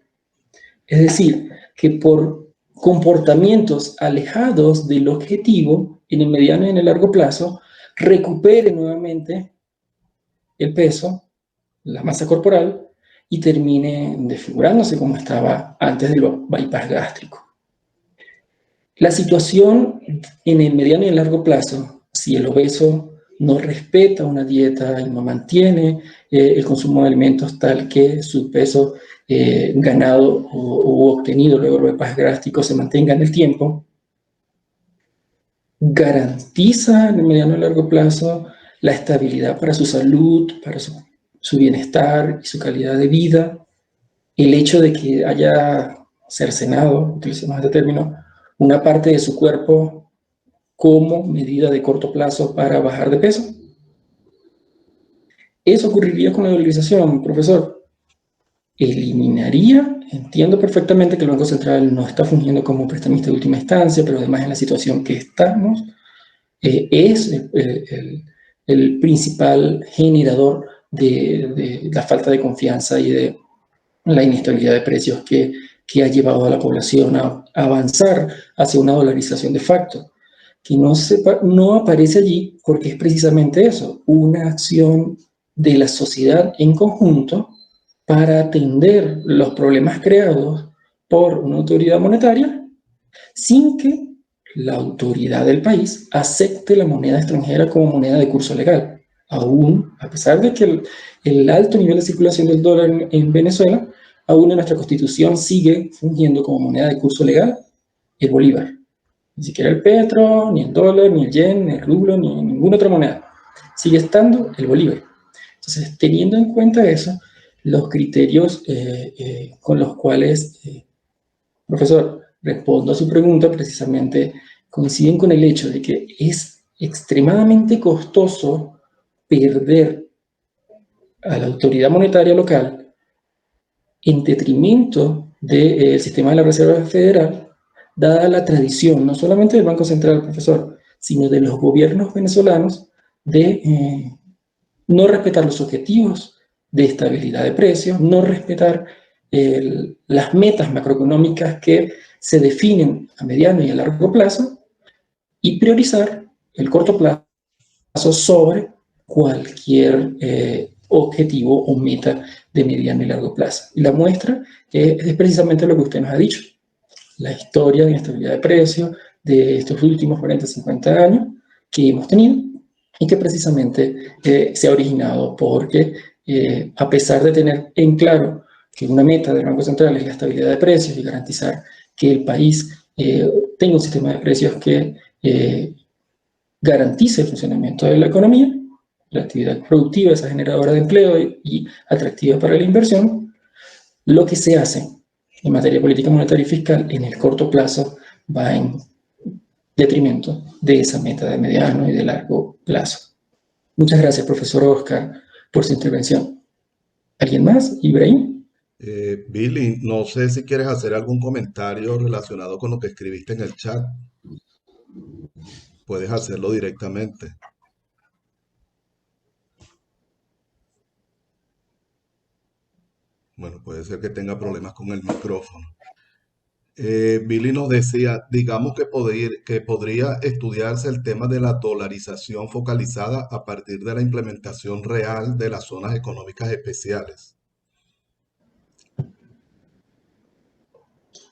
Es decir, que por comportamientos alejados del objetivo, en el mediano y en el largo plazo, recupere nuevamente el peso, la masa corporal, y termine desfigurándose como estaba antes del bypass gástrico. La situación en el mediano y el largo plazo, si el obeso no respeta una dieta y no mantiene el consumo de alimentos tal que su peso ganado o obtenido luego del bypass gástrico se mantenga en el tiempo, garantiza en el mediano y largo plazo la estabilidad para su salud, para su bienestar y su calidad de vida. El hecho de que haya cercenado, utilicemos este término, una parte de su cuerpo como medida de corto plazo para bajar de peso. Eso ocurriría con la dolarización, profesor. Eliminaría, entiendo perfectamente que el Banco Central no está fungiendo como prestamista de última instancia, pero además en la situación que estamos, es el principal generador de la falta de confianza y de la inestabilidad de precios que ha llevado a la población a avanzar hacia una dolarización de facto, que no aparece allí porque es precisamente eso, una acción de la sociedad en conjunto para atender los problemas creados por una autoridad monetaria sin que la autoridad del país acepte la moneda extranjera como moneda de curso legal. Aún, a pesar de que el alto nivel de circulación del dólar en Venezuela, aún en nuestra Constitución sigue fungiendo como moneda de curso legal el bolívar. Ni siquiera el petro, ni el dólar, ni el yen, ni el rublo, ni ninguna otra moneda. Sigue estando el bolívar. Entonces, teniendo en cuenta eso, los criterios con los cuales, profesor, respondo a su pregunta precisamente coinciden con el hecho de que es extremadamente costoso perder a la autoridad monetaria local en detrimento del sistema de la Reserva Federal, dada la tradición, no solamente del Banco Central, profesor, sino de los gobiernos venezolanos de no respetar los objetivos de estabilidad de precios, no respetar las metas macroeconómicas que se definen a mediano y a largo plazo y priorizar el corto plazo sobre cualquier objetivo o meta de mediano y largo plazo. Y la muestra es precisamente lo que usted nos ha dicho, la historia de inestabilidad de precios de estos últimos 40, 50 años que hemos tenido y que precisamente se ha originado porque a pesar de tener en claro que una meta del Banco Central es la estabilidad de precios y garantizar que el país tenga un sistema de precios que garantice el funcionamiento de la economía, la actividad productiva, esa generadora de empleo y atractiva para la inversión, lo que se hace en materia de política monetaria y fiscal en el corto plazo va en detrimento de esa meta de mediano y de largo plazo. Muchas gracias, profesor Oscar, por su intervención. ¿Alguien más? ¿Ibrahim? Billy, no sé si quieres hacer algún comentario relacionado con lo que escribiste en el chat. Puedes hacerlo directamente. Bueno, puede ser que tenga problemas con el micrófono. Billy nos decía, digamos que podría estudiarse el tema de la dolarización focalizada a partir de la implementación real de las zonas económicas especiales.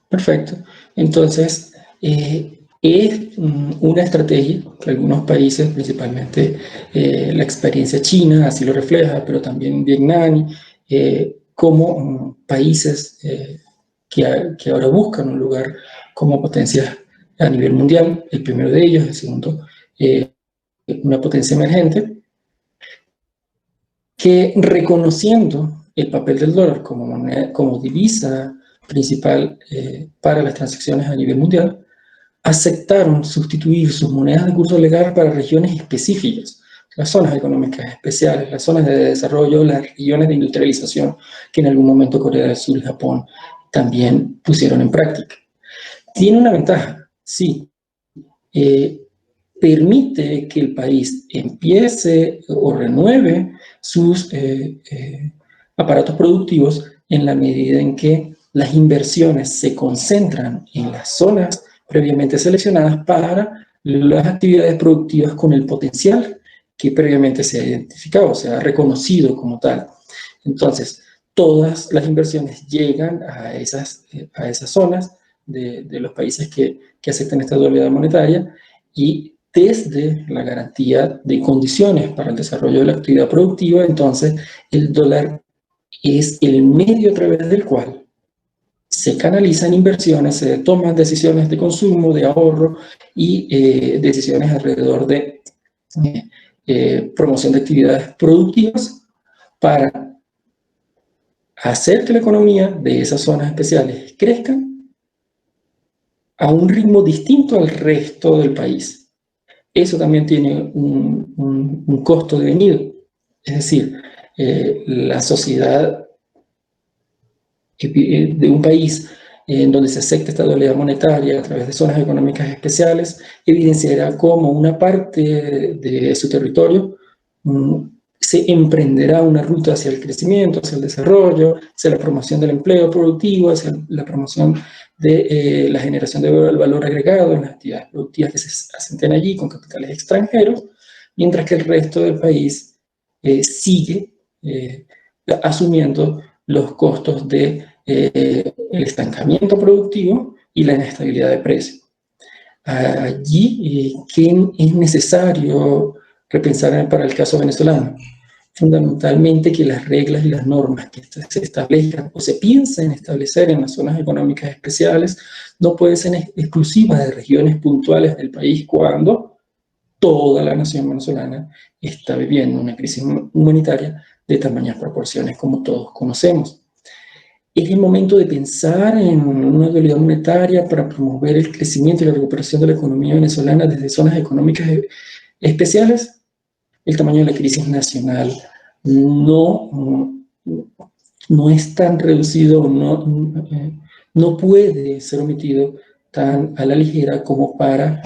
Perfecto. Entonces, es una estrategia que algunos países, principalmente la experiencia china, así lo refleja, pero también Vietnam, como países que ahora buscan un lugar como potencia a nivel mundial, el primero de ellos, el segundo, una potencia emergente, que reconociendo el papel del dólar como moneda, como divisa principal para las transacciones a nivel mundial, aceptaron sustituir sus monedas de curso legal para regiones específicas, las zonas económicas especiales, las zonas de desarrollo, las regiones de industrialización que en algún momento Corea del Sur y Japón también pusieron en práctica. Tiene una ventaja, sí, permite que el país empiece o renueve sus aparatos productivos en la medida en que las inversiones se concentran en las zonas previamente seleccionadas para las actividades productivas con el potencial que previamente se ha identificado, se ha reconocido como tal. Entonces, todas las inversiones llegan a esas zonas de los países que aceptan esta dualidad monetaria, y desde la garantía de condiciones para el desarrollo de la actividad productiva, entonces el dólar es el medio a través del cual se canalizan inversiones, se toman decisiones de consumo, de ahorro y decisiones alrededor de promoción de actividades productivas para hacer que la economía de esas zonas especiales crezca a un ritmo distinto al resto del país. Eso también tiene un costo devenido. Es decir, la sociedad de un país en donde se acepta esta dualidad monetaria a través de zonas económicas especiales evidenciará cómo una parte de su territorio se emprenderá una ruta hacia el crecimiento, hacia el desarrollo, hacia la promoción del empleo productivo, hacia la promoción de la generación de valor agregado en las actividades productivas que se asenten allí con capitales extranjeros, mientras que el resto del país sigue asumiendo los costos de el estancamiento productivo y la inestabilidad de precios. Allí, ¿qué es necesario repensar para el caso venezolano? Fundamentalmente que las reglas y las normas que se establezcan o se piensen establecer en las zonas económicas especiales no pueden ser exclusivas de regiones puntuales del país cuando toda la nación venezolana está viviendo una crisis humanitaria de tamañas proporciones como todos conocemos. Es el momento de pensar en una dualidad monetaria para promover el crecimiento y la recuperación de la economía venezolana desde zonas económicas especiales. El tamaño de la crisis nacional no es tan reducido, no puede ser omitido tan a la ligera como para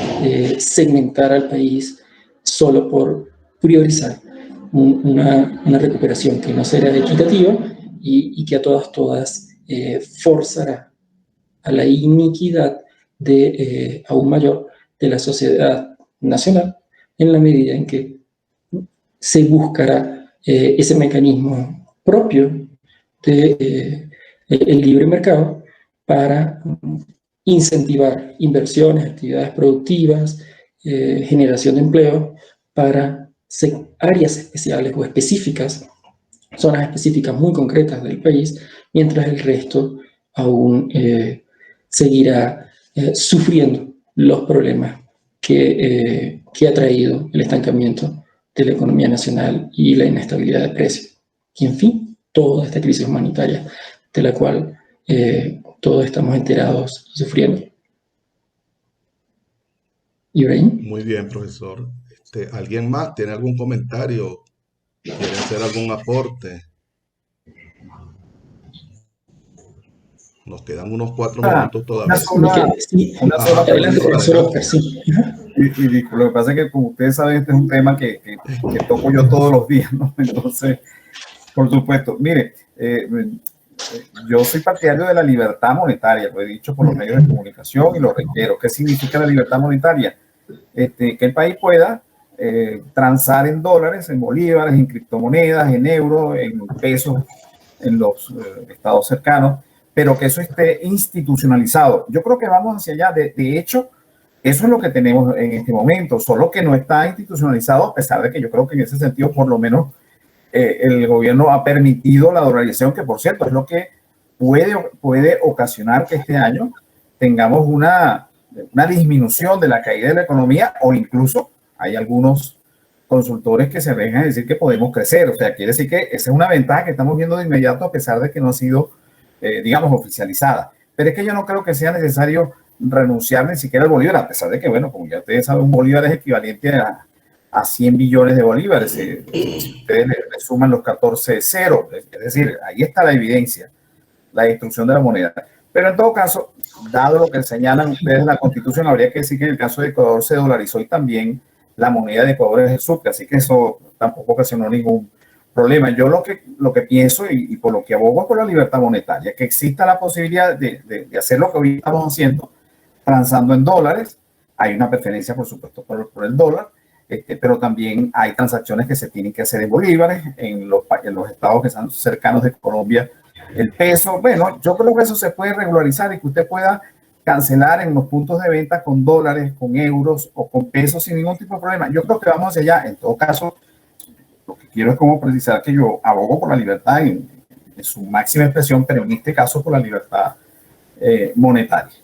segmentar al país solo por priorizar una recuperación que no será equitativa y que a todas forzará a la iniquidad aún mayor de la sociedad nacional en la medida en que se buscará ese mecanismo propio del libre mercado para incentivar inversiones, actividades productivas, generación de empleo para áreas especiales o específicas, zonas específicas muy concretas del país, mientras el resto aún seguirá sufriendo los problemas que ha traído el estancamiento de la economía nacional y la inestabilidad de precios. Y en fin, toda esta crisis humanitaria de la cual todos estamos enterados y sufriendo. ¿Ibrahim? Muy bien, profesor. ¿Alguien más tiene algún comentario? ¿Quiere hacer algún aporte? Nos quedan unos 4 minutos todavía. Una sola pregunta. Sí. Y lo que pasa es que, como ustedes saben, este es un tema que toco yo todos los días, ¿no? Entonces, por supuesto, mire, yo soy partidario de la libertad monetaria, lo he dicho por los medios de comunicación y lo reitero. ¿Qué significa la libertad monetaria? Que el país pueda transar en dólares, en bolívares, en criptomonedas, en euros, en pesos, en los estados cercanos, pero que eso esté institucionalizado. Yo creo que vamos hacia allá. De hecho, eso es lo que tenemos en este momento, solo que no está institucionalizado, a pesar de que yo creo que en ese sentido, por lo menos, el gobierno ha permitido la dolarización, que por cierto es lo que puede ocasionar que este año tengamos una disminución de la caída de la economía, o incluso hay algunos consultores que se arriesgan a decir que podemos crecer. O sea, quiere decir que esa es una ventaja que estamos viendo de inmediato a pesar de que no ha sido, digamos, oficializada. Pero es que yo no creo que sea necesario renunciar ni siquiera al bolívar, a pesar de que, bueno, como ya ustedes saben, un bolívar es equivalente a 100 billones de bolívares. Si ustedes le suman los 14 ceros, es decir, ahí está la evidencia, la destrucción de la moneda. Pero en todo caso, dado lo que señalan ustedes en la Constitución, habría que decir que en el caso de Ecuador se dolarizó y también la moneda de Ecuador es el SUCRE, así que eso tampoco ocasionó ningún problema. Yo lo que pienso y por lo que abogo es por la libertad monetaria, que exista la posibilidad de hacer lo que hoy estamos haciendo, transando en dólares. Hay una preferencia, por supuesto, por el dólar, pero también hay transacciones que se tienen que hacer en bolívares, en los estados que están cercanos de Colombia, el peso. Bueno, yo creo que eso se puede regularizar y que usted pueda cancelar en los puntos de venta con dólares, con euros o con pesos sin ningún tipo de problema. Yo creo que vamos hacia allá. En todo caso, lo que quiero es como precisar que yo abogo por la libertad en su máxima expresión, pero en este caso por la libertad monetaria.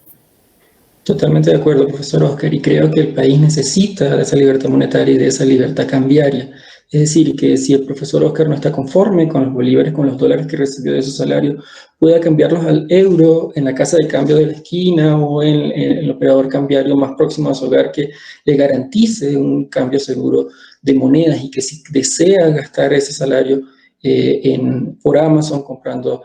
Totalmente de acuerdo, profesor Oscar, y creo que el país necesita de esa libertad monetaria y de esa libertad cambiaria. Es decir, que si el profesor Oscar no está conforme con los bolívares, con los dólares que recibió de su salario, pueda cambiarlos al euro en la casa de cambio de la esquina o en el operador cambiario más próximo a su hogar que le garantice un cambio seguro de monedas, y que si desea gastar ese salario por Amazon, comprando,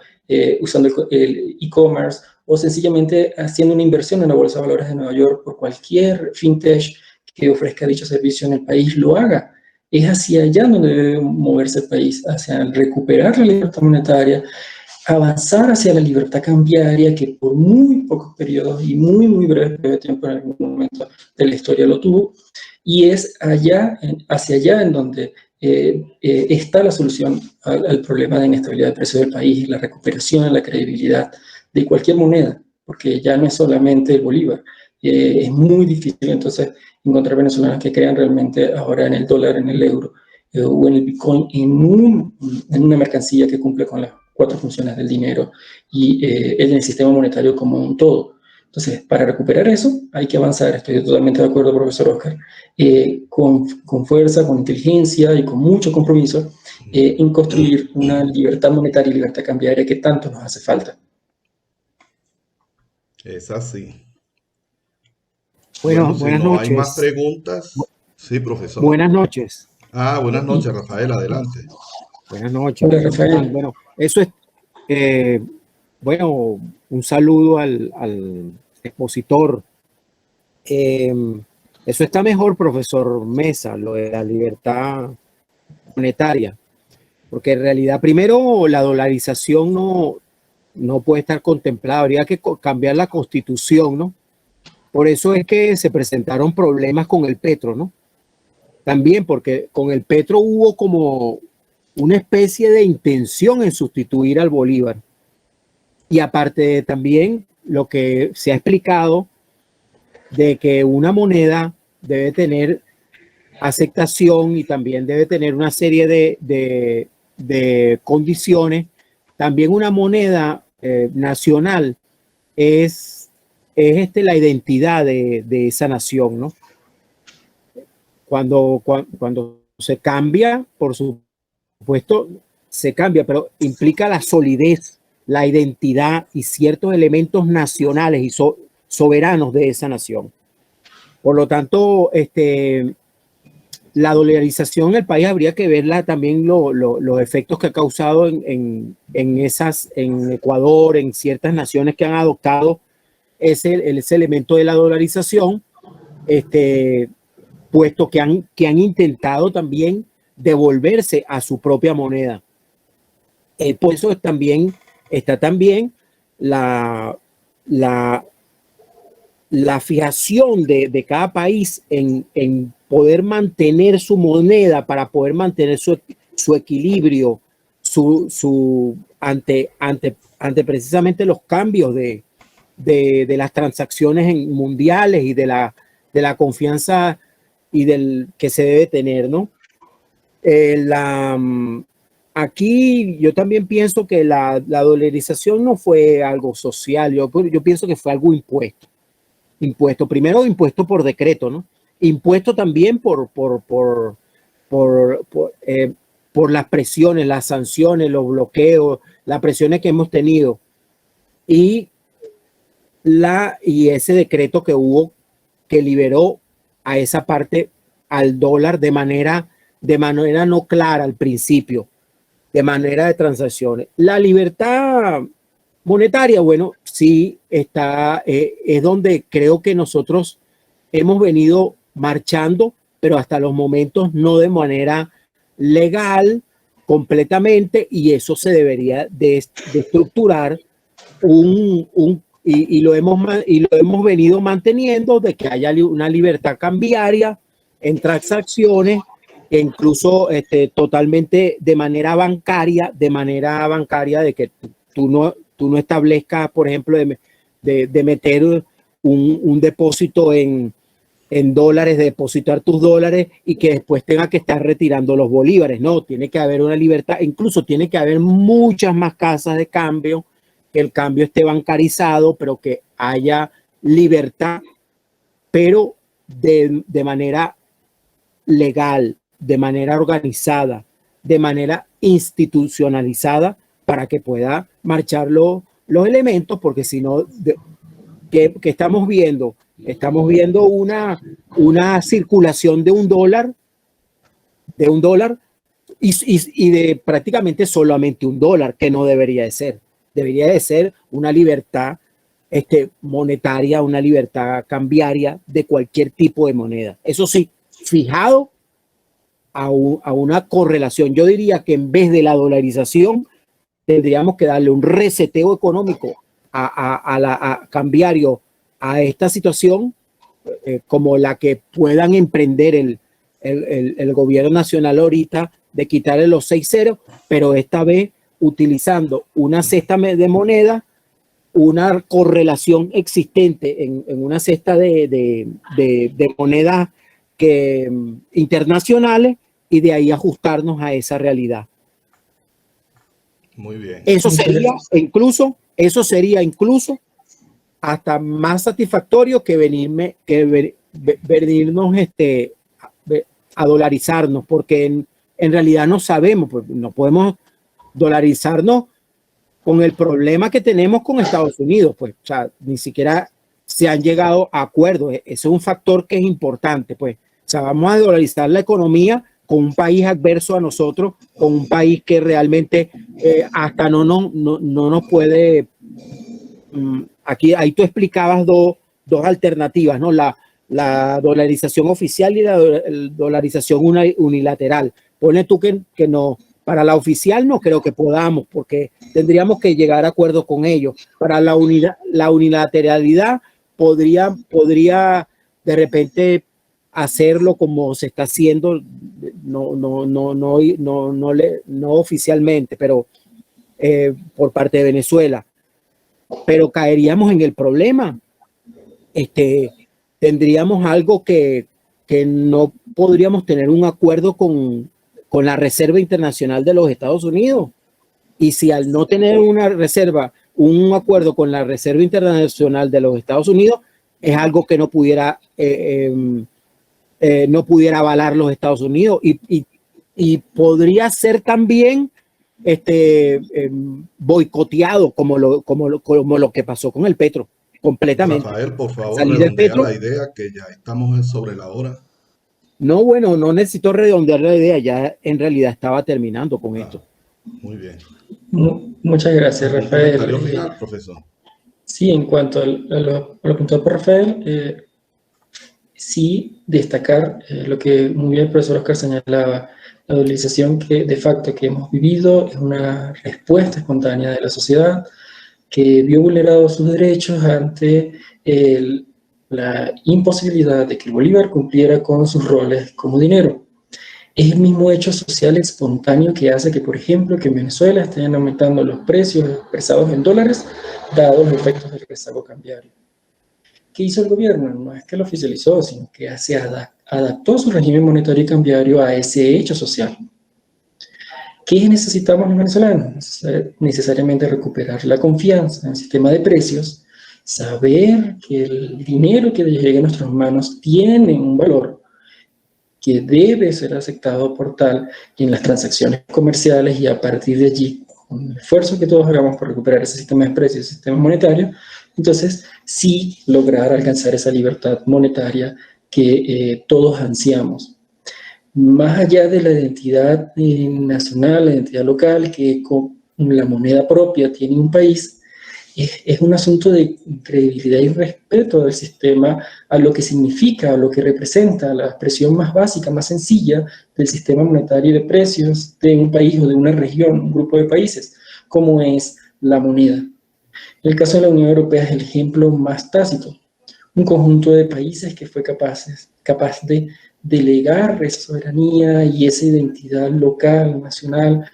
usando el e-commerce, o sencillamente haciendo una inversión en la Bolsa de Valores de Nueva York por cualquier fintech que ofrezca dicho servicio en el país, lo haga. Es hacia allá donde debe moverse el país, hacia recuperar la libertad monetaria, avanzar hacia la libertad cambiaria, que por muy pocos periodos y muy, muy breves periodos de tiempo en algún momento de la historia lo tuvo, y es hacia allá en donde está la solución al problema de inestabilidad de precios del país, la recuperación de la credibilidad de cualquier moneda, porque ya no es solamente el bolívar. Es muy difícil entonces encontrar venezolanos que crean realmente ahora en el dólar, en el euro o en el Bitcoin, en una mercancía que cumple con las 4 funciones del dinero y en el sistema monetario como un todo. Entonces, para recuperar eso hay que avanzar, estoy totalmente de acuerdo, profesor Oscar, con fuerza, con inteligencia y con mucho compromiso en construir una libertad monetaria y libertad cambiaria que tanto nos hace falta. Es así. Bueno, Si buenas no noches. hay más preguntas. Sí, profesor. Buenas noches. Buenas noches, Rafael, adelante. Buenas noches. Hola, Rafael. Bueno, eso es, bueno, un saludo al expositor. Eso está mejor, profesor Mesa, lo de la libertad monetaria, porque en realidad, primero, la dolarización no puede estar contemplada, habría que cambiar la constitución, ¿no? Por eso es que se presentaron problemas con el petro, ¿no? También porque con el petro hubo como una especie de intención en sustituir al bolívar. Y aparte también lo que se ha explicado de que una moneda debe tener aceptación y también debe tener una serie de condiciones. También una moneda nacional es la identidad de esa nación, ¿no? Cuando se cambia, por supuesto, se cambia, pero implica la solidez, la identidad y ciertos elementos nacionales y soberanos de esa nación. Por lo tanto, la dolarización en el país habría que verla también los efectos que ha causado en Ecuador, en ciertas naciones que han adoptado ese elemento de la dolarización, puesto que han intentado también devolverse a su propia moneda. Por eso está también la fijación de cada país en poder mantener su moneda para poder mantener su equilibrio ante precisamente los cambios de las transacciones mundiales y de la confianza y del que se debe tener, ¿no? Aquí yo también pienso que la dolarización no fue algo social, yo pienso que fue algo impuesto, primero impuesto por decreto, ¿no? Impuesto también por por las presiones, las sanciones, los bloqueos, las presiones que hemos tenido y ese decreto que hubo que liberó a esa parte al dólar de manera no clara al principio, de manera de transacciones. La libertad monetaria, bueno, sí está, es donde creo que nosotros hemos venido marchando, pero hasta los momentos no de manera legal completamente, y eso se debería de estructurar y lo hemos venido manteniendo, de que haya una libertad cambiaria en transacciones, e incluso totalmente de manera bancaria, de que tú no establezcas, por ejemplo, de meter un depósito en dólares, de depositar tus dólares y que después tenga que estar retirando los bolívares. No, tiene que haber una libertad, incluso tiene que haber muchas más casas de cambio, que el cambio esté bancarizado, pero que haya libertad, pero de manera legal, de manera organizada, de manera institucionalizada, para que pueda marchar los elementos, porque si no, ¿qué estamos viendo? Estamos viendo una circulación de un dólar y de prácticamente solamente un dólar, que no debería de ser. Debería de ser una libertad monetaria, una libertad cambiaria de cualquier tipo de moneda. Eso sí, fijado a una correlación. Yo diría que en vez de la dolarización, tendríamos que darle un reseteo económico a cambiario a esta situación, como la que puedan emprender el gobierno nacional ahorita, de quitarle los 6 ceros, pero esta vez utilizando una cesta de moneda, una correlación existente en una cesta de monedas internacionales, y de ahí ajustarnos a esa realidad. Muy bien. Eso sería incluso hasta más satisfactorio que venirnos a dolarizarnos, porque en realidad no sabemos, pues no podemos dolarizarnos con el problema que tenemos con Estados Unidos, pues, o sea, ni siquiera se han llegado a acuerdos. Ese es un factor que es importante, pues. O sea, vamos a dolarizar la economía con un país adverso a nosotros, con un país que realmente hasta no nos puede. Ahí tú explicabas dos alternativas, ¿no? La dolarización oficial y la dolarización unilateral. Pone tú que no, para la oficial no creo que podamos, porque tendríamos que llegar a acuerdo con ellos. Para la unilateralidad podría de repente hacerlo como se está haciendo, no oficialmente, pero por parte de Venezuela. Pero caeríamos en el problema. Tendríamos algo que no podríamos tener un acuerdo con la Reserva Internacional de los Estados Unidos. Y si al no tener un acuerdo con la Reserva Internacional de los Estados Unidos, es algo que no pudiera avalar los Estados Unidos, y podría ser también boicoteado como lo que pasó con el petro, completamente. Rafael, por favor, redondea la idea, que ya estamos sobre la hora. No, bueno, no necesito redondear la idea, ya en realidad estaba terminando con esto. Muy bien. Muchas gracias, Rafael. ¿Comentario final, profesor? Sí, en cuanto a lo puntuado por Rafael, sí destacar lo que muy bien el profesor Oscar señalaba: la dolarización que de facto que hemos vivido es una respuesta espontánea de la sociedad, que vio vulnerados sus derechos ante la imposibilidad de que el bolívar cumpliera con sus roles como dinero. Es el mismo hecho social espontáneo que hace que, por ejemplo, que en Venezuela estén aumentando los precios expresados en dólares, dados los efectos del rezago cambiario. ¿Qué hizo el gobierno? No es que lo oficializó, sino que se adaptó su régimen monetario y cambiario a ese hecho social. ¿Qué necesitamos los venezolanos? Necesariamente recuperar la confianza en el sistema de precios, saber que el dinero que llegue a nuestras manos tiene un valor, que debe ser aceptado por tal y en las transacciones comerciales, y a partir de allí, con el esfuerzo que todos hagamos por recuperar ese sistema de precios, ese sistema monetario, entonces sí lograr alcanzar esa libertad monetaria que todos ansiamos. Más allá de la identidad nacional, la identidad local, que con la moneda propia tiene un país, es un asunto de credibilidad y respeto del sistema a lo que significa, a lo que representa, la expresión más básica, más sencilla del sistema monetario de precios de un país o de una región, un grupo de países, como es la moneda. El caso de la Unión Europea es el ejemplo más tácito. Un conjunto de países que fue capaz de delegar esa soberanía y esa identidad local, nacional,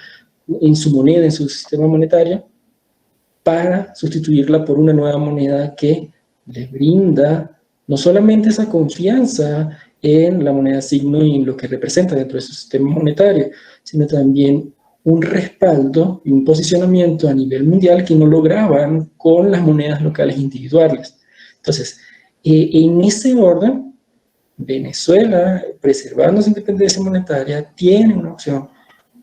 en su moneda, en su sistema monetario, para sustituirla por una nueva moneda que le brinda no solamente esa confianza en la moneda signo y en lo que representa dentro de su sistema monetario, sino también un respaldo y un posicionamiento a nivel mundial que no lograban con las monedas locales individuales. Entonces, en ese orden, Venezuela, preservando su independencia monetaria, tiene una opción,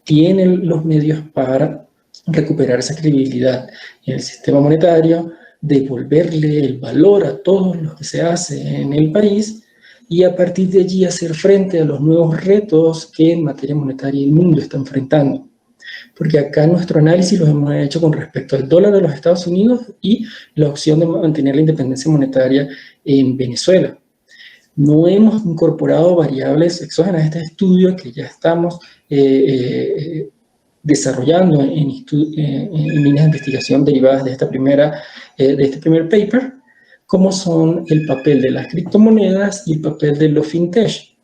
tiene los medios para recuperar esa credibilidad en el sistema monetario, devolverle el valor a todo lo que se hace en el país y a partir de allí hacer frente a los nuevos retos que en materia monetaria el mundo está enfrentando. Porque acá nuestro análisis lo hemos hecho con respecto al dólar de los Estados Unidos y la opción de mantener la independencia monetaria en Venezuela. No hemos incorporado variables exógenas a este estudio que ya estamos desarrollando en líneas de investigación derivadas de este primer paper, como son el papel de las criptomonedas y el papel de los fintech.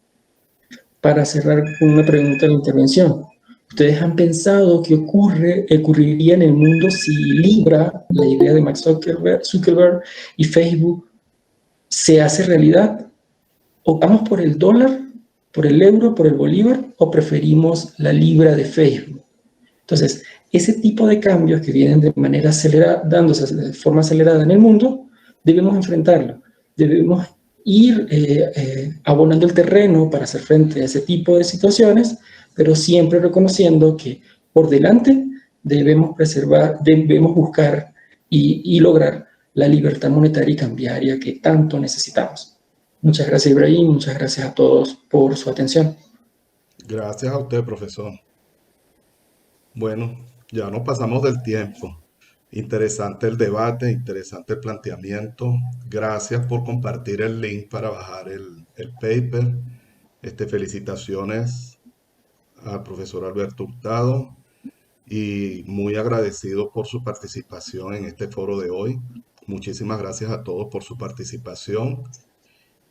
Para cerrar con una pregunta de la intervención, ¿ustedes han pensado qué ocurriría en el mundo si Libra, la idea de Mark Zuckerberg y Facebook, se hace realidad? ¿Optamos por el dólar, por el euro, por el bolívar, o preferimos la libra de Facebook? Entonces, ese tipo de cambios que vienen de manera acelerada, dándose de forma acelerada en el mundo, debemos enfrentarlo. Debemos ir abonando el terreno para hacer frente a ese tipo de situaciones, pero siempre reconociendo que por delante debemos buscar y lograr la libertad monetaria y cambiaria que tanto necesitamos. Muchas gracias, Ibrahim. Muchas gracias a todos por su atención. Gracias a usted, profesor. Bueno, ya nos pasamos del tiempo. Interesante el debate, interesante el planteamiento. Gracias por compartir el link para bajar el paper. Felicitaciones al profesor Alberto Hurtado y muy agradecido por su participación en este foro de hoy. Muchísimas gracias a todos por su participación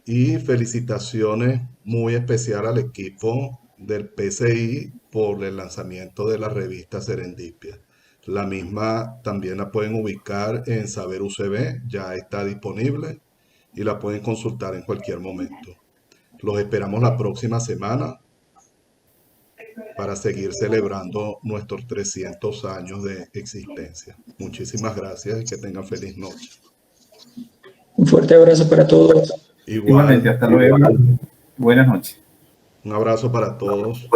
y felicitaciones muy especial al equipo del PCI por el lanzamiento de la revista Serendipia. La misma también la pueden ubicar en Saber UCB, ya está disponible y la pueden consultar en cualquier momento. Los esperamos la próxima semana para seguir celebrando nuestros 300 años de existencia. Muchísimas gracias y que tengan feliz noche. Un fuerte abrazo para todos. Igualmente, hasta luego. Buenas noches. Un abrazo para todos.